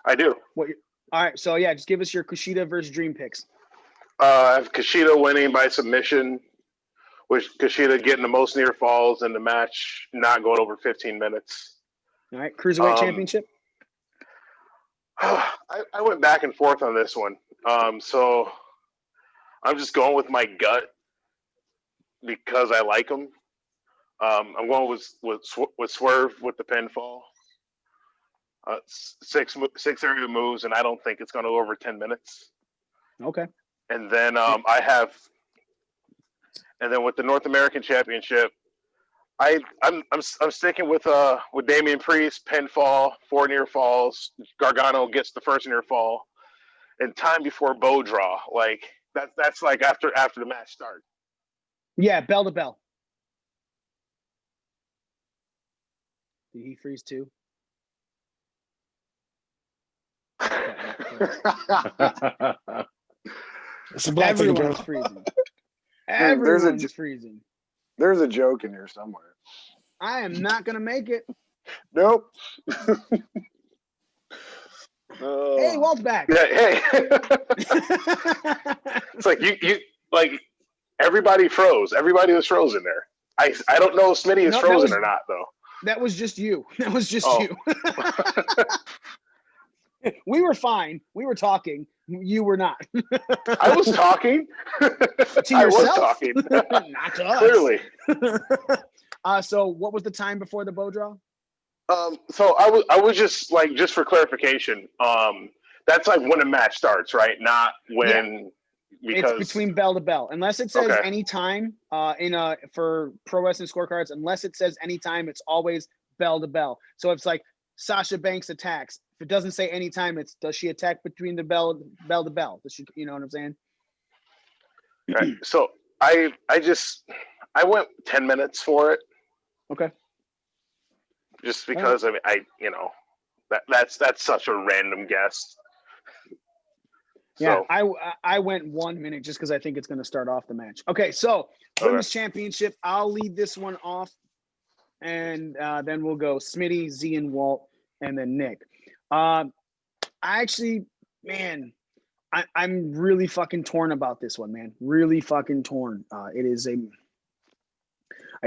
I do. All right. So yeah, just give us your Kushida versus Dream picks. I have Kushida winning by submission, with Kushida getting the most near falls in the match, not going over 15 minutes. All right. Cruiserweight Championship. I went back and forth on this one. So I'm just going with my gut because I like him. I'm going with Swerve with the pinfall. 6 area moves, and I don't think it's going to go over 10 minutes. Okay. And then with the North American Championship, I'm sticking with Damian Priest, pinfall, 4 near falls. Gargano gets the first near fall, and time before bow draw. Like that's like after the match starts. Yeah, bell to bell. Did he freeze too? Everyone's freezing. Everyone's freezing. There's a joke in here somewhere. I am not gonna make it. Nope. Hey, Walt's back. Yeah, hey. It's like you like everybody froze. Everybody was frozen there. I don't know if Smitty is frozen or not though. That was just you. That was just you. We were fine. We were talking. You were not. I was talking. To yourself. I was talking. Not to us. Clearly. So what was the time before the bow draw? So I was just for clarification, that's like when a match starts, right? Not when because it's between bell to bell. Unless it says any time for pro wrestling scorecards, unless it says any time, it's always bell to bell. So it's like Sasha Banks attacks. If it doesn't say any time, it's does she attack between the bell to bell? Does she, you know what I'm saying? Right. So I went 10 minutes for it. Okay. Just because that's such a random guess. Yeah, so. I went 1 minute just because I think it's going to start off the match. Okay, so Women's Championship. I'll lead this one off, and then we'll go Smitty, Z, and Walt, and then Nick. I I'm really fucking torn about this one, man. Really fucking torn. I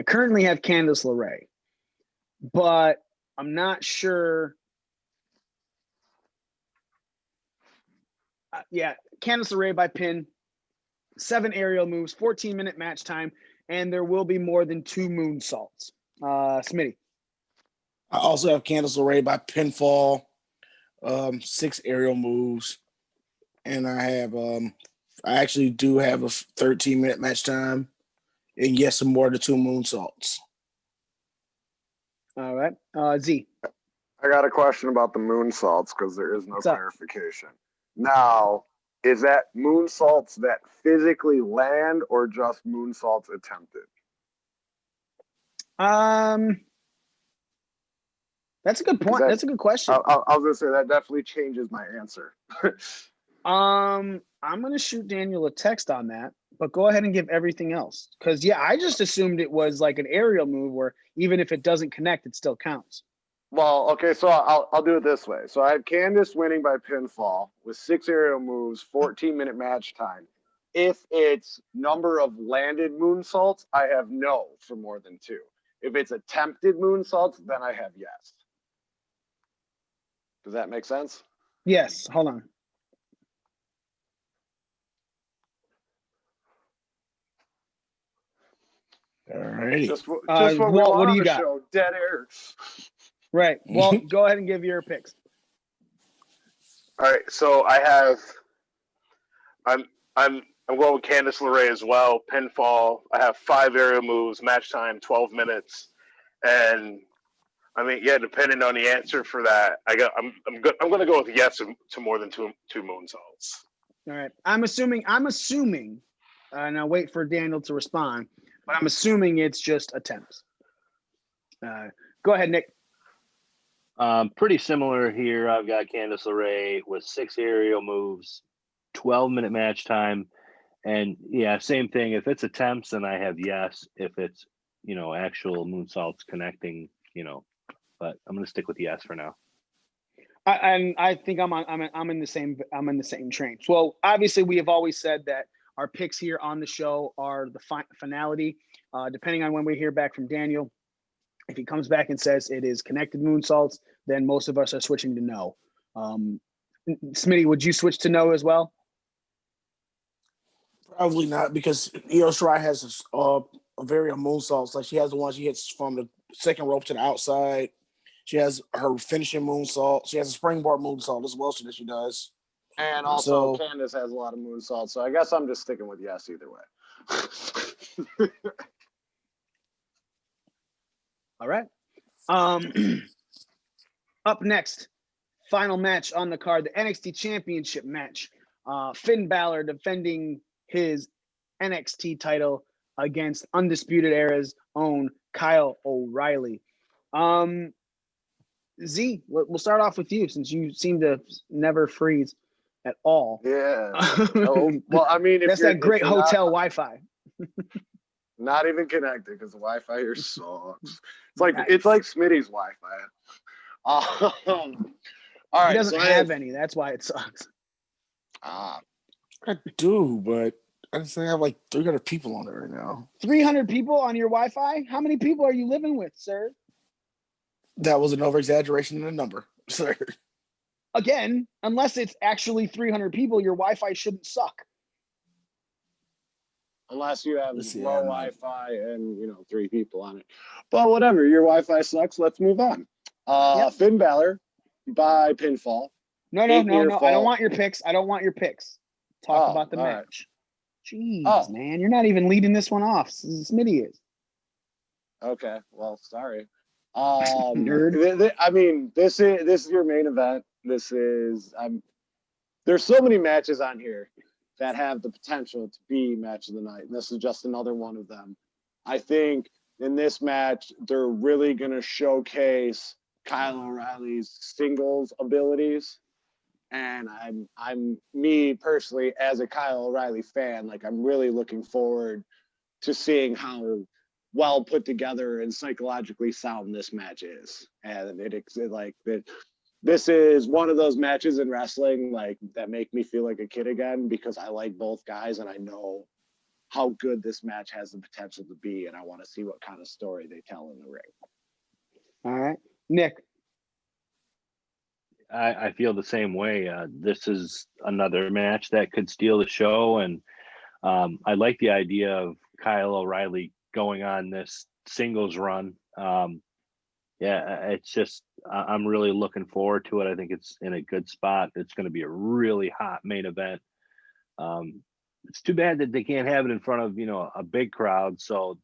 currently have Candice LeRae, but I'm not sure. Yeah, Candice LeRae by pin, 7 aerial moves, 14-minute match time, and there will be more than 2 moonsaults. Smitty. I also have Candice LeRae by pinfall, 6 aerial moves, and I actually do have a 13-minute match time, and yes, some more than 2 moonsaults. All right, Z. I got a question about the moonsaults because there is no clarification. Now, is that moonsaults that physically land or just moonsaults attempted? That's a good point. That's a good question. I was gonna say that definitely changes my answer. I'm gonna shoot Daniel a text on that, but go ahead and give everything else. Because I just assumed it was like an aerial move where even if it doesn't connect, it still counts. Well, okay, so I'll do it this way. So I had Candice winning by pinfall with 6 aerial moves, 14-minute match time. If it's number of landed moonsaults, I have no for more than 2. If it's attempted moonsaults, then I have yes. Does that make sense? Yes. Hold on. All righty. Just what we want what do on you the got? show, dead air. Right. Well, go ahead and give your picks. All right, so I'm going with Candice LeRae as well. Pinfall. I have 5 aerial moves, match time 12 minutes, and I mean, yeah, depending on the answer for that, I'm going to go with yes to more than two moonsaults. All right. I'm assuming, and I'll wait for Daniel to respond, but I'm assuming it's just attempts. Go ahead, Nick. Pretty similar here. I've got Candice LeRae with 6 aerial moves, 12-minute match time. And yeah, same thing. If it's attempts, then I have yes. If it's, actual moonsaults connecting, but I'm going to stick with yes for now. And I think I'm in the same train. Well, obviously we have always said that our picks here on the show are the finality. Depending on when we hear back from Daniel, if he comes back and says it is connected moonsaults, then most of us are switching to no. Smitty, would you switch to no as well? Probably not, because Io Shirai has a variant of moonsaults. Like she has the one she hits from the second rope to the outside. She has her finishing moonsault. She has a springboard moonsault as well that she does. And also, Candice has a lot of moonsaults, so I guess I'm just sticking with yes either way. All right. Up next, final match on the card, the NXT Championship match. Finn Balor defending his NXT title against Undisputed Era's own Kyle O'Reilly. Z, we'll start off with you since you seem to never freeze at all. Yeah. Well, I mean, that's that great hotel Wi-Fi. Not even connected because the Wi-Fi here sucks. It's like Smitty's Wi-Fi. All right. He doesn't have any. That's why it sucks. I do, but I just have like 300 people on it right now. 300 people on your Wi-Fi? How many people are you living with, sir? That was an over-exaggeration in the number, sir. Again, unless it's actually 300 people, your Wi-Fi shouldn't suck. Unless you have low Wi-Fi and 3 people on it. But whatever, your Wi-Fi sucks. Let's move on. Finn Balor by pinfall. No. I don't want your picks. Talk about the match. Right. Jeez, man, you're not even leading this one off. Smitty is. Okay, well, sorry. Nerd. I mean, this is your main event. There's so many matches on here that have the potential to be match of the night. And this is just another one of them. I think in this match, they're really going to showcase Kyle O'Reilly's singles abilities. And I'm me personally, as a Kyle O'Reilly fan, like I'm really looking forward to seeing how well put together and psychologically sound this match is. And this is one of those matches in wrestling like that make me feel like a kid again because I like both guys and I know how good this match has the potential to be, and I want to see what kind of story they tell in the ring. All right, Nick. I feel the same way. This is another match that could steal the show, and I like the idea of Kyle O'Reilly going on this singles run. It's just I'm really looking forward to it. I think it's in a good spot. It's going to be a really hot main event. It's too bad that they can't have it in front of a big crowd. So,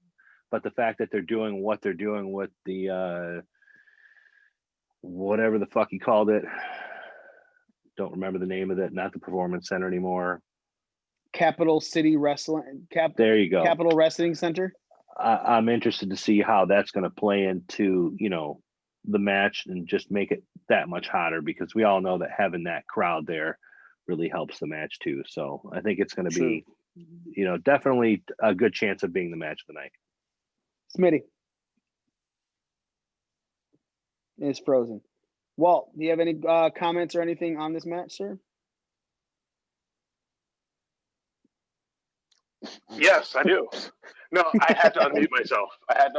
but the fact that they're doing what they're doing with the whatever the fuck he called it, don't remember the name of it. Not the Performance Center anymore. Capital City Wrestling. There you go. Capital Wrestling Center. I'm interested to see how that's going to play into the match and just make it that much hotter, because we all know that having that crowd there really helps the match too. So I think it's going to be, definitely a good chance of being the match of the night. Smitty is frozen. Walt, do you have any comments or anything on this match, sir? Yes, I do. No, I had to unmute myself. I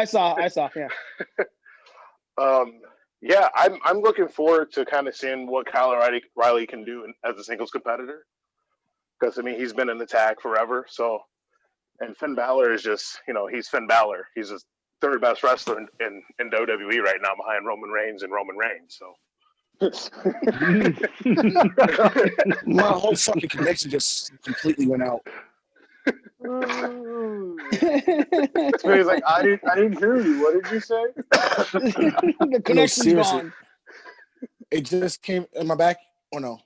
saw. Yeah. Yeah, I'm looking forward to kind of seeing what Kyle O'Reilly can do as a singles competitor, because he's been in the tag forever. So, and Finn Balor is just he's Finn Balor. He's the third best wrestler in WWE right now, behind Roman Reigns and Roman Reigns. So. My whole fucking connection just completely went out. So he's like, I didn't hear you. What did you say? The connection's gone. It just came. Am I back or no?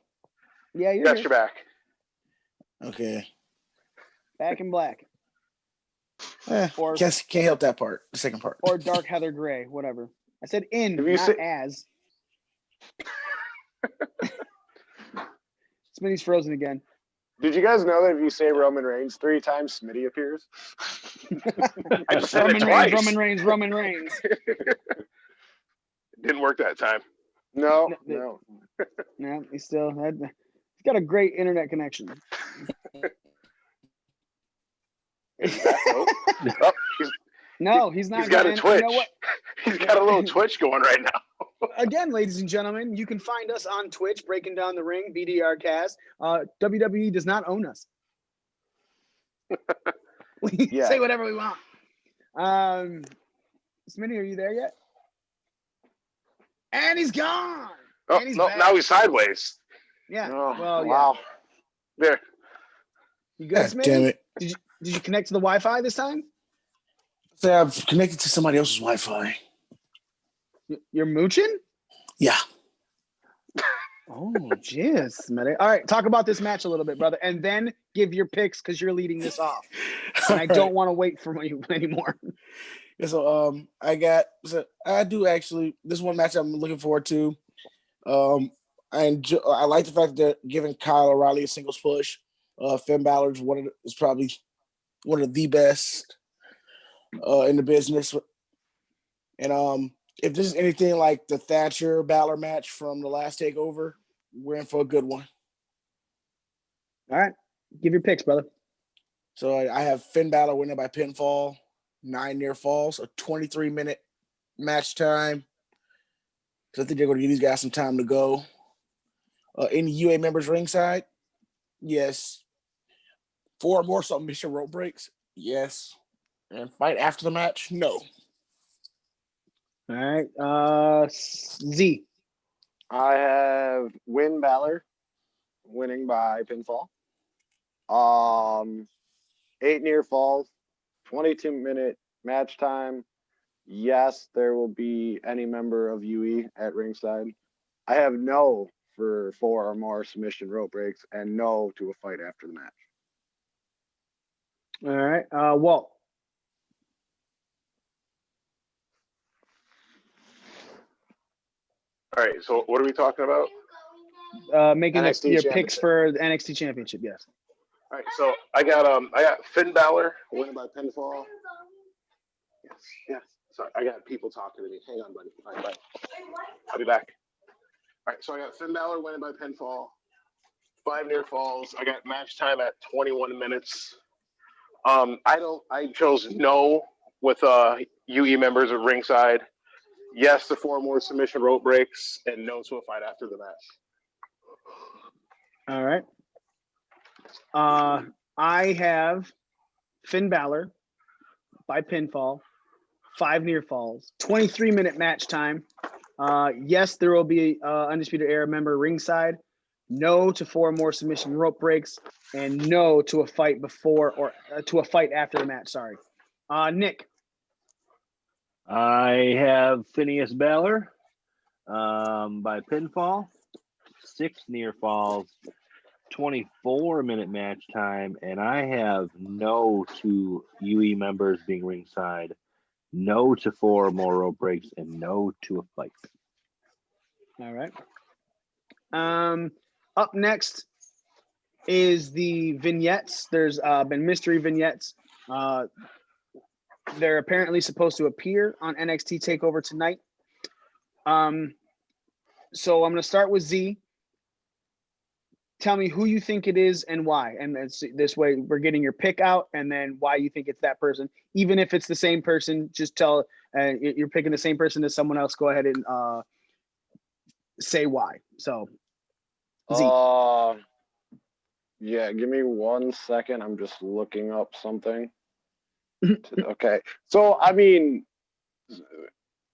Yeah, you're back. Okay. Back in black. Or can't help that part. The second part. Or dark heather gray, whatever. I said not as. Smitty's frozen again. Did you guys know that if you say Roman Reigns 3 times, Smitty appears? I just said it twice. Roman Reigns. Didn't work that time. No. No, he's got a great internet connection. No, he's not. He's got a Twitch. You know what? He's got a little Twitch going right now. Again, ladies and gentlemen, you can find us on Twitch, Breaking Down the Ring, BDR Cast. WWE does not own us. We say whatever we want. Smitty, are you there yet? And he's gone. Oh, and he's no, back. now he's sideways. Yeah. Oh, well, wow. Yeah. There. You good, Smitty? Damn it. Did you connect to the Wi-Fi this time? So I've connected to somebody else's Wi-Fi. You're mooching? Yeah. Oh, jeez, Smitty. All right, talk about this match a little bit, brother, and then give your picks because you're leading this off. And I don't want to wait for you anymore. Yeah, so I do actually. This one match I'm looking forward to. I like the fact that they're giving Kyle O'Reilly a singles push. Finn Balor is probably one of the best in the business. And if this is anything like the Thatcher Balor match from the last takeover, we're in for a good one. All right, give your picks, brother. So I have Finn Balor winning by pinfall, 9 near falls, a 23-minute match time. So I think they're going to give these guys some time to go. Any UA members ringside? Yes. 4 more submission rope breaks? Yes. And fight after the match? No. All right. Z. I have Finn Balor winning by pinfall. 8 near falls, 22-minute match time. Yes, there will be any member of UE at ringside. I have no for 4 or more submission rope breaks and no to a fight after the match. All right. Walt. All right, so what are we talking about? Making your picks for the NXT Championship, yes. All right, so I got Finn Balor winning by pinfall. Yes. Sorry, I got people talking to me. Hang on, buddy. All right, bye. I'll be back. right, so I got Finn Balor winning by pinfall. 5 near falls. I got match time at 21 minutes. I chose no with UE members of ringside. Yes to 4 more submission rope breaks, and no to a fight after the match. All right. I have Finn Balor by pinfall, 5 near falls, 23-minute match time. Yes, there will be Undisputed Era member ringside. No to 4 more submission rope breaks, and no to a fight before or to a fight after the match. Sorry, Nick. I have Phineas Balor by pinfall, 6 near falls, 24-minute match time, and I have no to UE members being ringside, no to 4 more rope breaks, and no to a fight. All right. Up next is the vignettes. There's been mystery vignettes. They're apparently supposed to appear on NXT TakeOver tonight. So I'm going to start with Z. Tell me who you think it is and why. And this way we're getting your pick out and then why you think it's that person. Even if it's the same person, just tell you're picking the same person as someone else. Go ahead and say why. So Z. Yeah, give me 1 second. I'm just looking up something. Okay. So, I mean,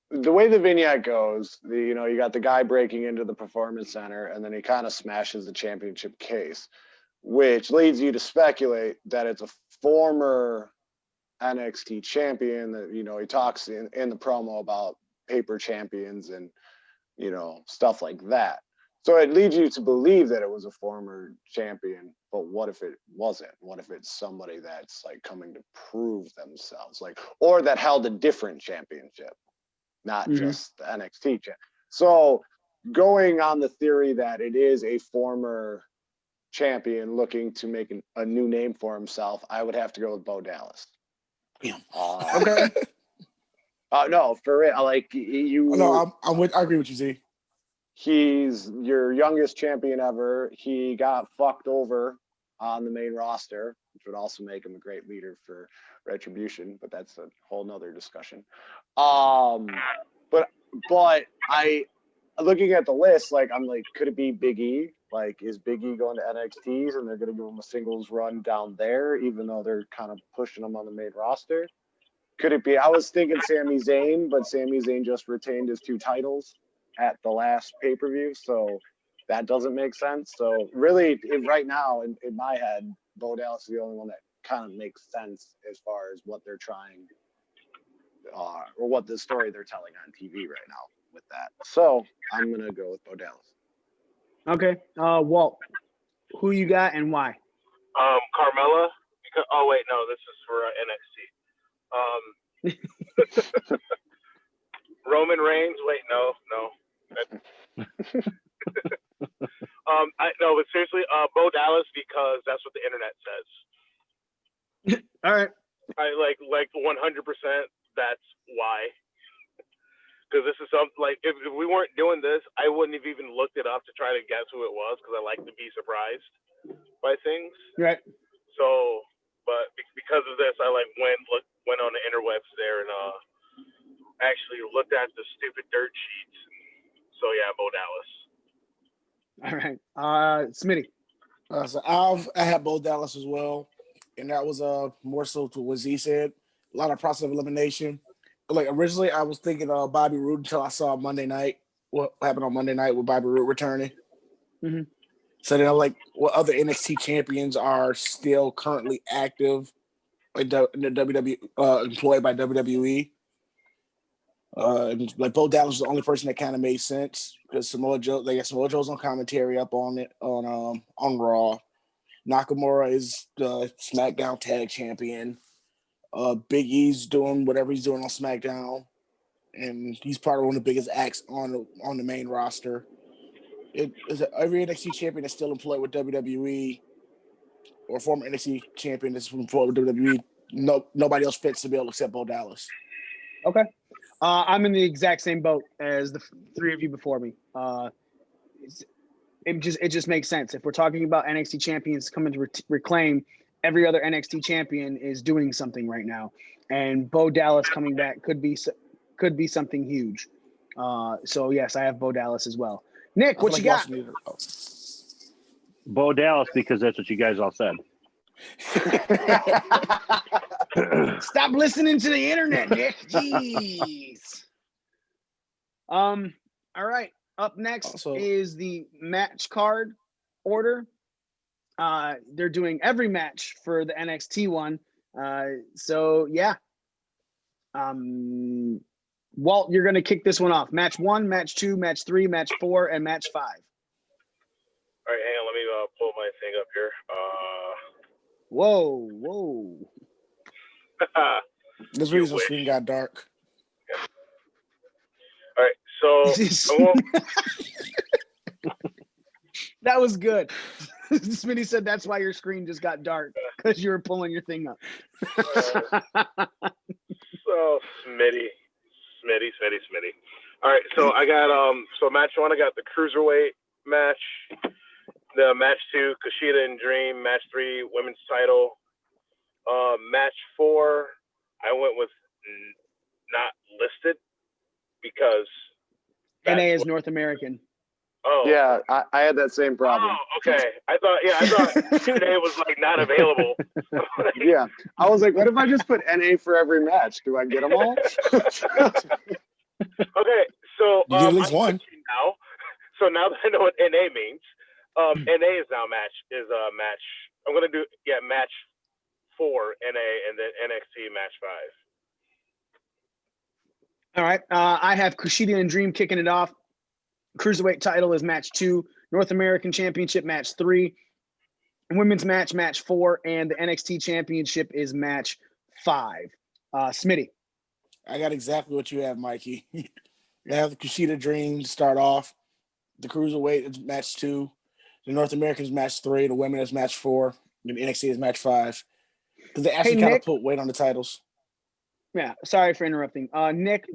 the way the vignette goes, you got the guy breaking into the performance center and then he kind of smashes the championship case, which leads you to speculate that it's a former NXT champion that, he talks in the promo about paper champions and, stuff like that. So it leads you to believe that it was a former champion, but what if it wasn't? What if it's somebody that's like coming to prove themselves, or that held a different championship, not just the NXT champ. So going on the theory that it is a former champion looking to make a new name for himself, I would have to go with Bo Dallas. Okay. No, for real. Like you. No, I agree with you, Z. He's your youngest champion ever. He got fucked over on the main roster, which would also make him a great leader for Retribution, but that's a whole nother discussion. But I, looking at the list, I'm like, could it be Big E? Like, is Big E going to NXT and they're going to give him a singles run down there, even though they're kind of pushing him on the main roster? Could it be? I was thinking Sami Zayn, but Sami Zayn just retained his 2 titles at the last pay-per-view, so that doesn't make sense. So really, right now, in my head, Bo Dallas is the only one that kind of makes sense as far as what they're trying, or what the story they're telling on TV right now with that. So I'm going to go with Bo Dallas. Okay. Walt, who you got and why? Carmella. Because, oh, wait, no, this is for NXT. Roman Reigns. Wait, no. No, but seriously, Bo Dallas, because that's what the internet says. All right. I like 100%. That's why. Because this is something like if we weren't doing this, I wouldn't have even looked it up to try to guess who it was because I like to be surprised by things. Right. So, but because of this, I went on the interwebs there and actually looked at the stupid dirt sheets. So yeah, Bo Dallas. All right. Smitty. So I have Bo Dallas as well, and that was more so to what Z said. A lot of process of elimination. Like originally, I was thinking Bobby Roode until I saw Monday night. What happened on Monday night with Bobby Roode returning? Mm-hmm. So then, what other NXT champions are still currently active, in the WWE, employed by WWE? Bo Dallas was the only person that kind of made sense because Samoa Joe's on commentary up on it on Raw. Nakamura is the SmackDown Tag Champion. Big E's doing whatever he's doing on SmackDown, and he's probably one of the biggest acts on the main roster. Every NXT champion is still employed with WWE, or former NXT champion is employed with WWE. Nobody else fits the bill except Bo Dallas. Okay. I'm in the exact same boat as the 3 of you before me. it just makes sense. If we're talking about NXT champions coming to reclaim, every other NXT champion is doing something right now, and Bo Dallas coming back could be something huge. So yes, I have Bo Dallas as well. Nick, what you got? Bo Dallas, because that's what you guys all said. Stop listening to the internet, Nick. Jeez. All right. Up next is the match card order. They're doing every match for the NXT one. So yeah. Walt, you're gonna kick this one off. Match 1, match 2, match 3, match 4, and match 5. All right, hang on. Let me pull my thing up here. Whoa. This reason screen got dark. All right, so that was good. Smitty said that's why your screen just got dark, because you were pulling your thing up. So Smitty. All right, so I got so match 1, I got the cruiserweight match. The match 2, Kushida and Dream. Match 3, women's title. Match 4, I went with not listed because NA is North American. Oh yeah, I had that same problem. Oh, okay. I thought NA was like not available. Yeah, I was like, what if I just put NA for every match? Do I get them all? Okay, so you get at least one now. So now that I know what NA means, NA is now match. I'm gonna do match 4 NA and then NXT match 5. All right. I have Kushida and Dream kicking it off. Cruiserweight title is match 2. North American Championship match 3. Women's match 4. And the NXT Championship is match 5. Smitty. I got exactly what you have, Mikey. I have the Kushida Dream start off. The Cruiserweight is match 2. The North American is match 3. The women is match 4. And the NXT is match 5. Because they actually kind of put weight on the titles. Yeah, sorry for interrupting. Nick,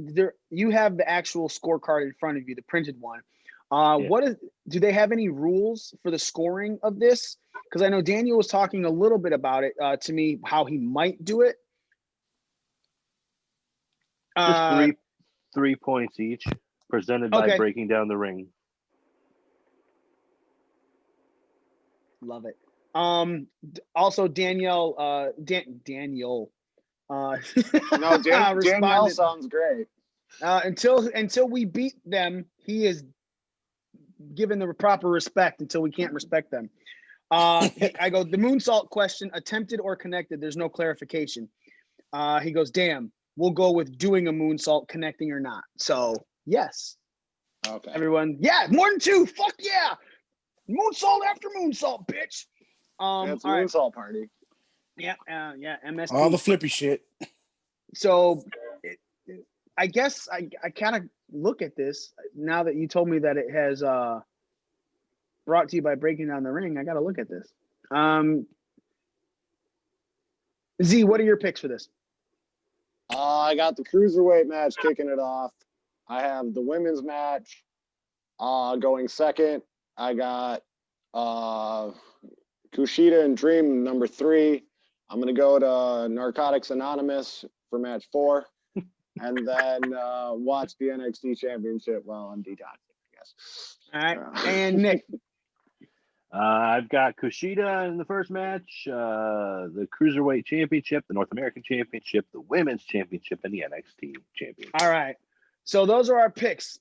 you have the actual scorecard in front of you, the printed one. Do they have any rules for the scoring of this? Because I know Daniel was talking a little bit about it to me, how he might do it. Just three points each, presented by Breaking Down the Ring. Love it. Also, Danielle. Danielle Danielle sounds great. Until we beat them, he is given the proper respect until we can't respect them. I go, the moonsault question, attempted or connected, there's no clarification. He goes, damn, we'll go with doing a moonsault, connecting or not. So yes. Okay. Everyone, yeah, more than 2. Fuck yeah. Moonsault after moonsault, bitch. It's a moonsault party. Yeah, MSP. All the flippy shit. So I guess I kind of look at this now that you told me that it has brought to you by Breaking Down the Ring. I got to look at this. Z, what are your picks for this? I got the cruiserweight match kicking it off. I have the women's match going second. I got Kushida and Dream number 3. I'm going to go to Narcotics Anonymous for match 4. And then watch the NXT Championship while I'm detoxing, I guess. All right. And Nick. I've got Kushida in the first match, the Cruiserweight Championship, the North American Championship, the Women's Championship, and the NXT Championship. All right. So those are our picks.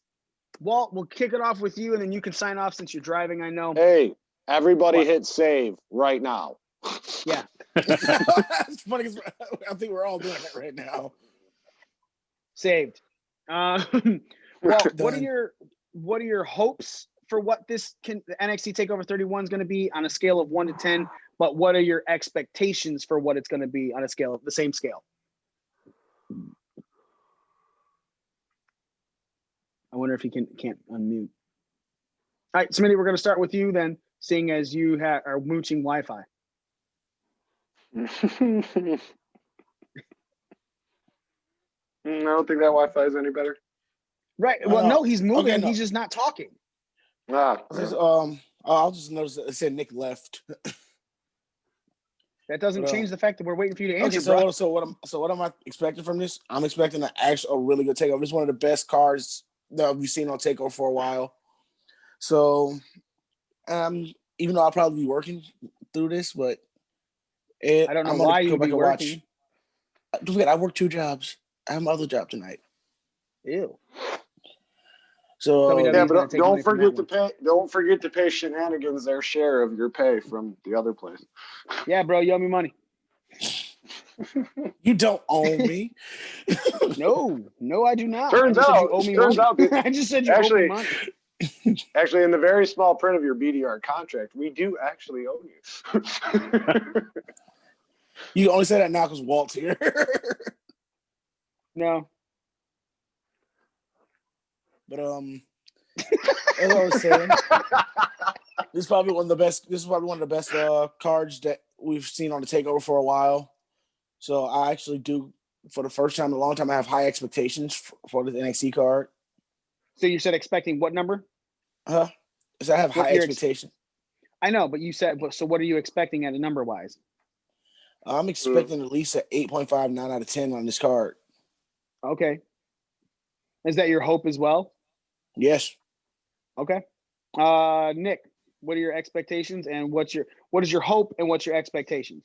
Walt, we'll kick it off with you, and then you can sign off since you're driving, I know. Hey, everybody hit save right now. Yeah. It's funny because I think we're all doing it right now. Saved. Walt, what are your hopes for what the NXT TakeOver 31 is going to be on a scale of 1 to 10? But what are your expectations for what it's going to be on a scale of the same scale? I wonder if he can't unmute. All right, Smitty, we're going to start with you then, seeing as you are mooching Wi-Fi. I don't think that Wi-Fi is any better. Right. Well, no, he's moving. Okay, no. He's just not talking. I'll just notice that it said Nick left. That doesn't change the fact that we're waiting for you to answer, Okay, bro. so what am I expecting from this? I'm expecting a really good takeover. This is one of the best cards that we've seen on Takeover for a while. So, even though I'll probably be working through this, but I don't know why you'd be working. I work 2 jobs. I have my other job tonight. Ew. So yeah, but don't forget to pay. Don't forget to pay Shenanigans their share of your pay from the other place. Yeah, bro, you owe me money. You don't owe me. No, I do not. Turns I just out, said you owe me money. that I just said you owe me money. Actually, in the very small print of your BDR contract, we do actually owe you. You only say that now because Walt's here. No. But as I was saying, this is probably one of the best. This is probably one of the best cards that we've seen on the Takeover for a while. So I actually do, for the first time in a long time, I have high expectations for this NXT card. So you said expecting what number? So I have high expectations. I know, but you said, so what are you expecting at a number wise? I'm expecting at least an 8.5, 9 out of 10 on this card. Okay. Is that your hope as well? Yes. Okay. Nick, what are your expectations and what is your hope and what's your expectations?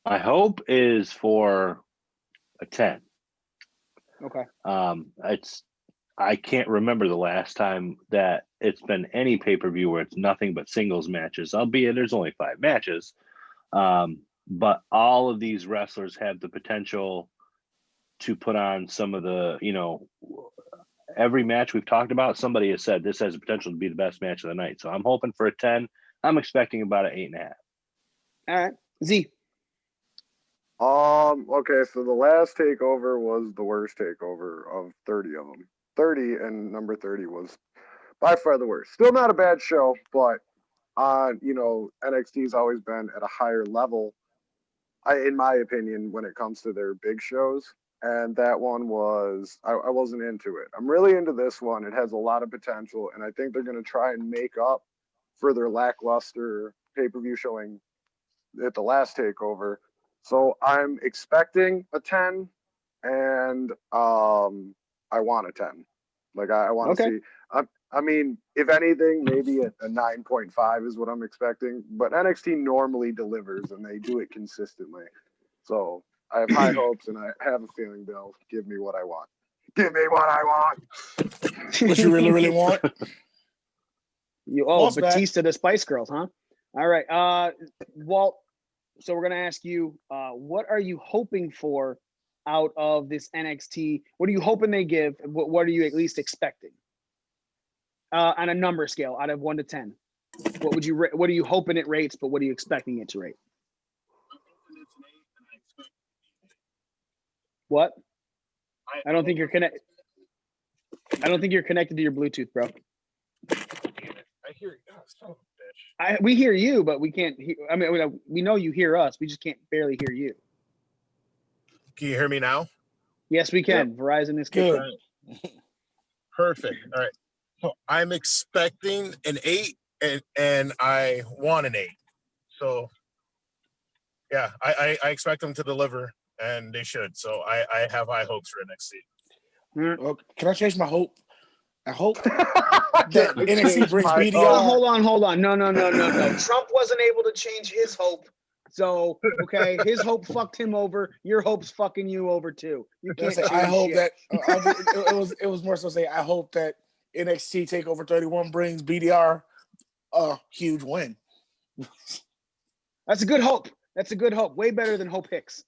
My hope is for a 10. Okay. I can't remember the last time that it's been any pay-per-view where it's nothing but singles matches, albeit there's only 5 matches. But all of these wrestlers have the potential to put on some of the, every match we've talked about, somebody has said this has the potential to be the best match of the night. So I'm hoping for a 10. I'm expecting about an 8.5. All right. Z. Okay, so the last takeover was the worst takeover of 30 of them. 30 and number 30 was by far the worst. Still not a bad show, but NXT's always been at a higher level, in my opinion, when it comes to their big shows. And that one was, I wasn't into it. I'm really into this one. It has a lot of potential, and I think they're going to try and make up for their lackluster pay-per-view showing at the last takeover. So I'm expecting a 10, and I want a 10. Like I want to see. I mean, if anything, maybe a 9.5 is what I'm expecting. But NXT normally delivers, and they do it consistently. So I have high hopes, and I have a feeling they'll give me what I want. Give me what I want. What you really, really want? Batista the Spice Girls, huh? All right. Walt, so we're going to ask you, what are you hoping for out of this NXT? What are you hoping they give? What are you at least expecting? On a number scale, out of 1 to 10, what are you hoping it rates, but what are you expecting it to rate? What? I don't think you're connected. I don't think you're connected to your Bluetooth, bro. I hear you. Oh, son of a bitch. We hear you, but we can't hear. I mean, we know you hear us. We just can't barely hear you. Can you hear me now? Yes, we can. Yep. Verizon is good. Perfect. All right. So I'm expecting an 8, and I want an 8. So yeah, I expect them to deliver, and they should. So I have high hopes for NXT. Well, can I change my hope? I hope that NXT brings BDR. Hold on. No. Trump wasn't able to change his hope. So, okay, his hope fucked him over. Your hope's fucking you over too. You can't change I hope shit. that it was more so say I hope that NXT TakeOver 31 brings BDR a huge win. That's a good hope. Way better than Hope Hicks.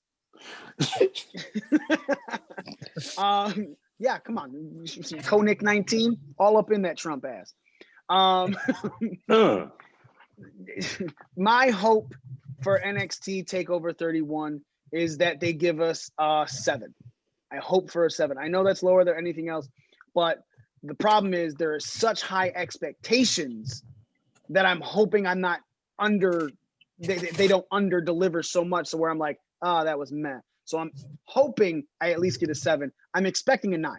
Yeah, come on. Koenig 19, all up in that Trump ass. My hope for NXT TakeOver 31 is that they give us a 7. I hope for a 7. I know that's lower than anything else, but the problem is there are such high expectations that I'm hoping I'm not under. They don't under deliver so much, so where I'm like, that was meh. So I'm hoping I at least get a 7. I'm expecting a 9.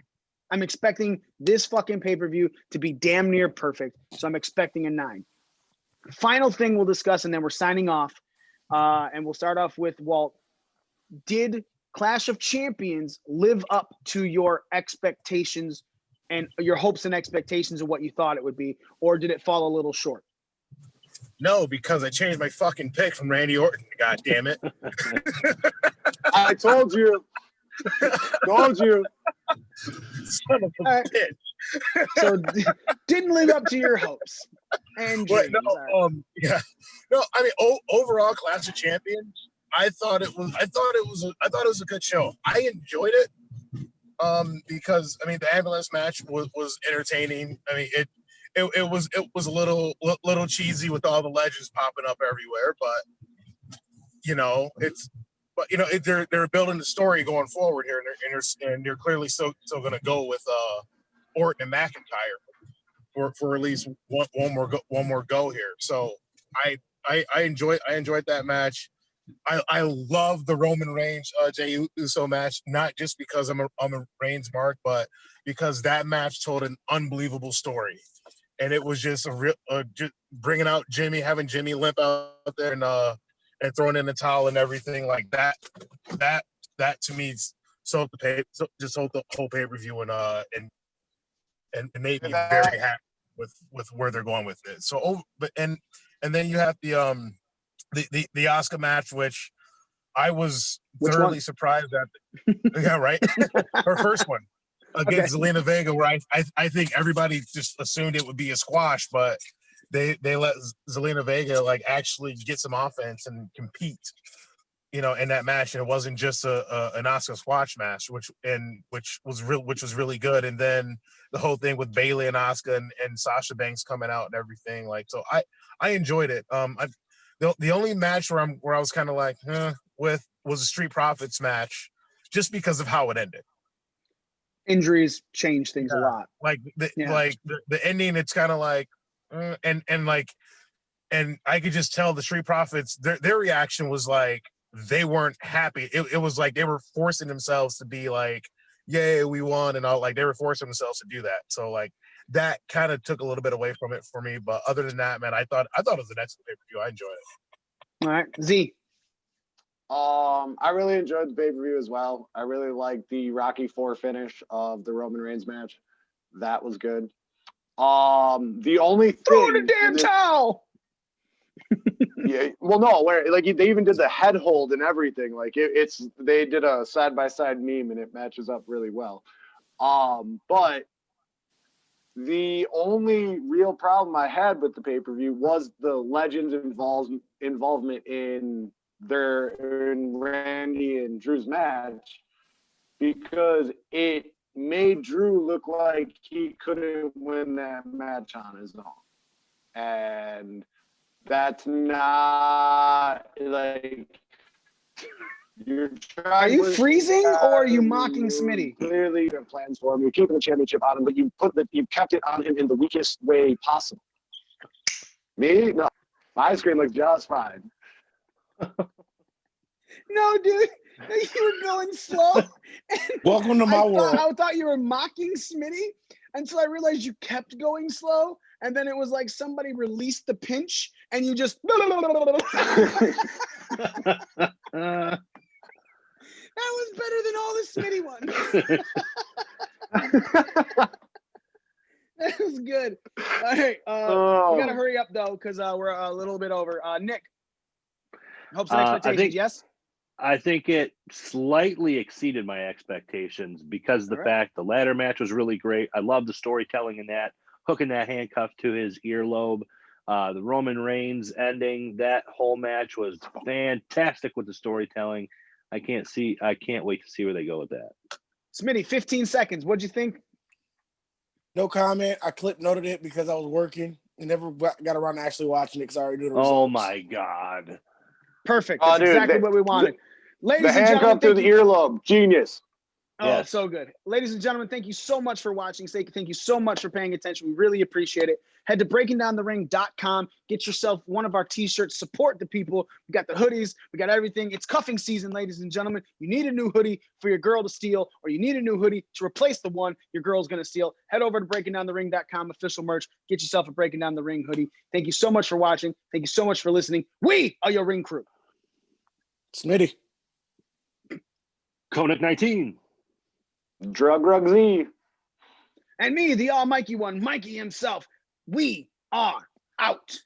I'm expecting this fucking pay-per-view to be damn near perfect. So I'm expecting a 9. Final thing we'll discuss, and then we're signing off. And we'll start off with Walt. Did Clash of Champions live up to your expectations and your hopes and expectations of what you thought it would be, or did it fall a little short? No, because I changed my fucking pick from Randy Orton. God damn it! I told you. Told you. Son of a bitch. So didn't live up to your hopes and dreams. Yeah. No, I mean, overall, Clash of Champions, I thought it was a good show. I enjoyed it. Because I mean, the ambulance match was entertaining. I mean, it was a little cheesy with all the legends popping up everywhere, but they're building the story going forward here, and they're clearly still going to go with Orton and McIntyre for at least one more go here. So I enjoyed that match. I love the Roman Reigns Jey Uso match, not just because I'm a Reigns mark, but because that match told an unbelievable story, and it was just just bringing out Jimmy, having Jimmy limp out there and throwing in the towel and everything like that. That to me sold the whole pay-per-view and made me very happy with where they're going with it. So and then you have the Asuka match, which I was thoroughly surprised at. Yeah, right. Her first one against Zelina Vega, where I think everybody just assumed it would be a squash, but they let Zelina Vega like actually get some offense and compete, in that match, and it wasn't just an Asuka squash match, which was really good. And then the whole thing with Bayley and Asuka and Sasha Banks coming out and everything, like, so I enjoyed it. The only match where I was kind of like, was the Street Profits match, just because of how it ended. Injuries change things a lot. Like the ending, it's kind of like, and I could just tell the Street Profits, their reaction was like they weren't happy. It was like they were forcing themselves to be like, yay, we won, and all, like they were forcing themselves to do that. So like that kind of took a little bit away from it for me. But other than that, man, I thought it was an excellent pay-per-view. I enjoyed it. All right, Z. I really enjoyed the pay-per-view as well. I really liked the Rocky IV finish of the Roman Reigns match. That was good. The only thing, throw in a damn towel. Yeah, well, no, where like they even did the head hold and everything. Like they did a side-by-side meme and it matches up really well. But the only real problem I had with the pay-per-view was the Legends involvement in Randy and Drew's match, because it made Drew look like he couldn't win that match on his own. And that's not like you're trying. Are you freezing or are you mocking Smitty? Clearly, you have plans for him. You're keeping the championship on him, but you kept it on him in the weakest way possible. Me? No. My screen looks just fine. No, dude. You were going slow. Welcome to my world. I thought you were mocking Smitty until I realized you kept going slow. And then it was like somebody released the pinch and you just. That was better than all the Smitty ones. That was good. All right. We got to hurry up, though, because we're a little bit over. Nick, hopes and expectations, yes? I think it slightly exceeded my expectations because the fact the ladder match was really great. I love the storytelling in that, hooking that handcuff to his earlobe. The Roman Reigns ending, that whole match was fantastic with the storytelling. I can't wait to see where they go with that. Smitty, 15 seconds. What'd you think? No comment. I clip noted it because I was working and never got around to actually watching it because I already knew the results. Oh my God. Perfect. That's exactly what we wanted. Ladies the and handcuff gentlemen, through the earlobe. Genius. Oh, Yes. so good. Ladies and gentlemen, thank you so much for watching. Thank you so much for paying attention. We really appreciate it. Head to breakingdownthering.com. Get yourself one of our t-shirts. Support the people. We got the hoodies. We got everything. It's cuffing season, ladies and gentlemen. You need a new hoodie for your girl to steal, or you need a new hoodie to replace the one your girl's going to steal. Head over to breakingdownthering.com, official merch. Get yourself a Breaking Down the Ring hoodie. Thank you so much for watching. Thank you so much for listening. We are your ring crew. Smitty. Koenig 19. Drug Rug Z. And me, the almighty one, Mikey himself. We are out.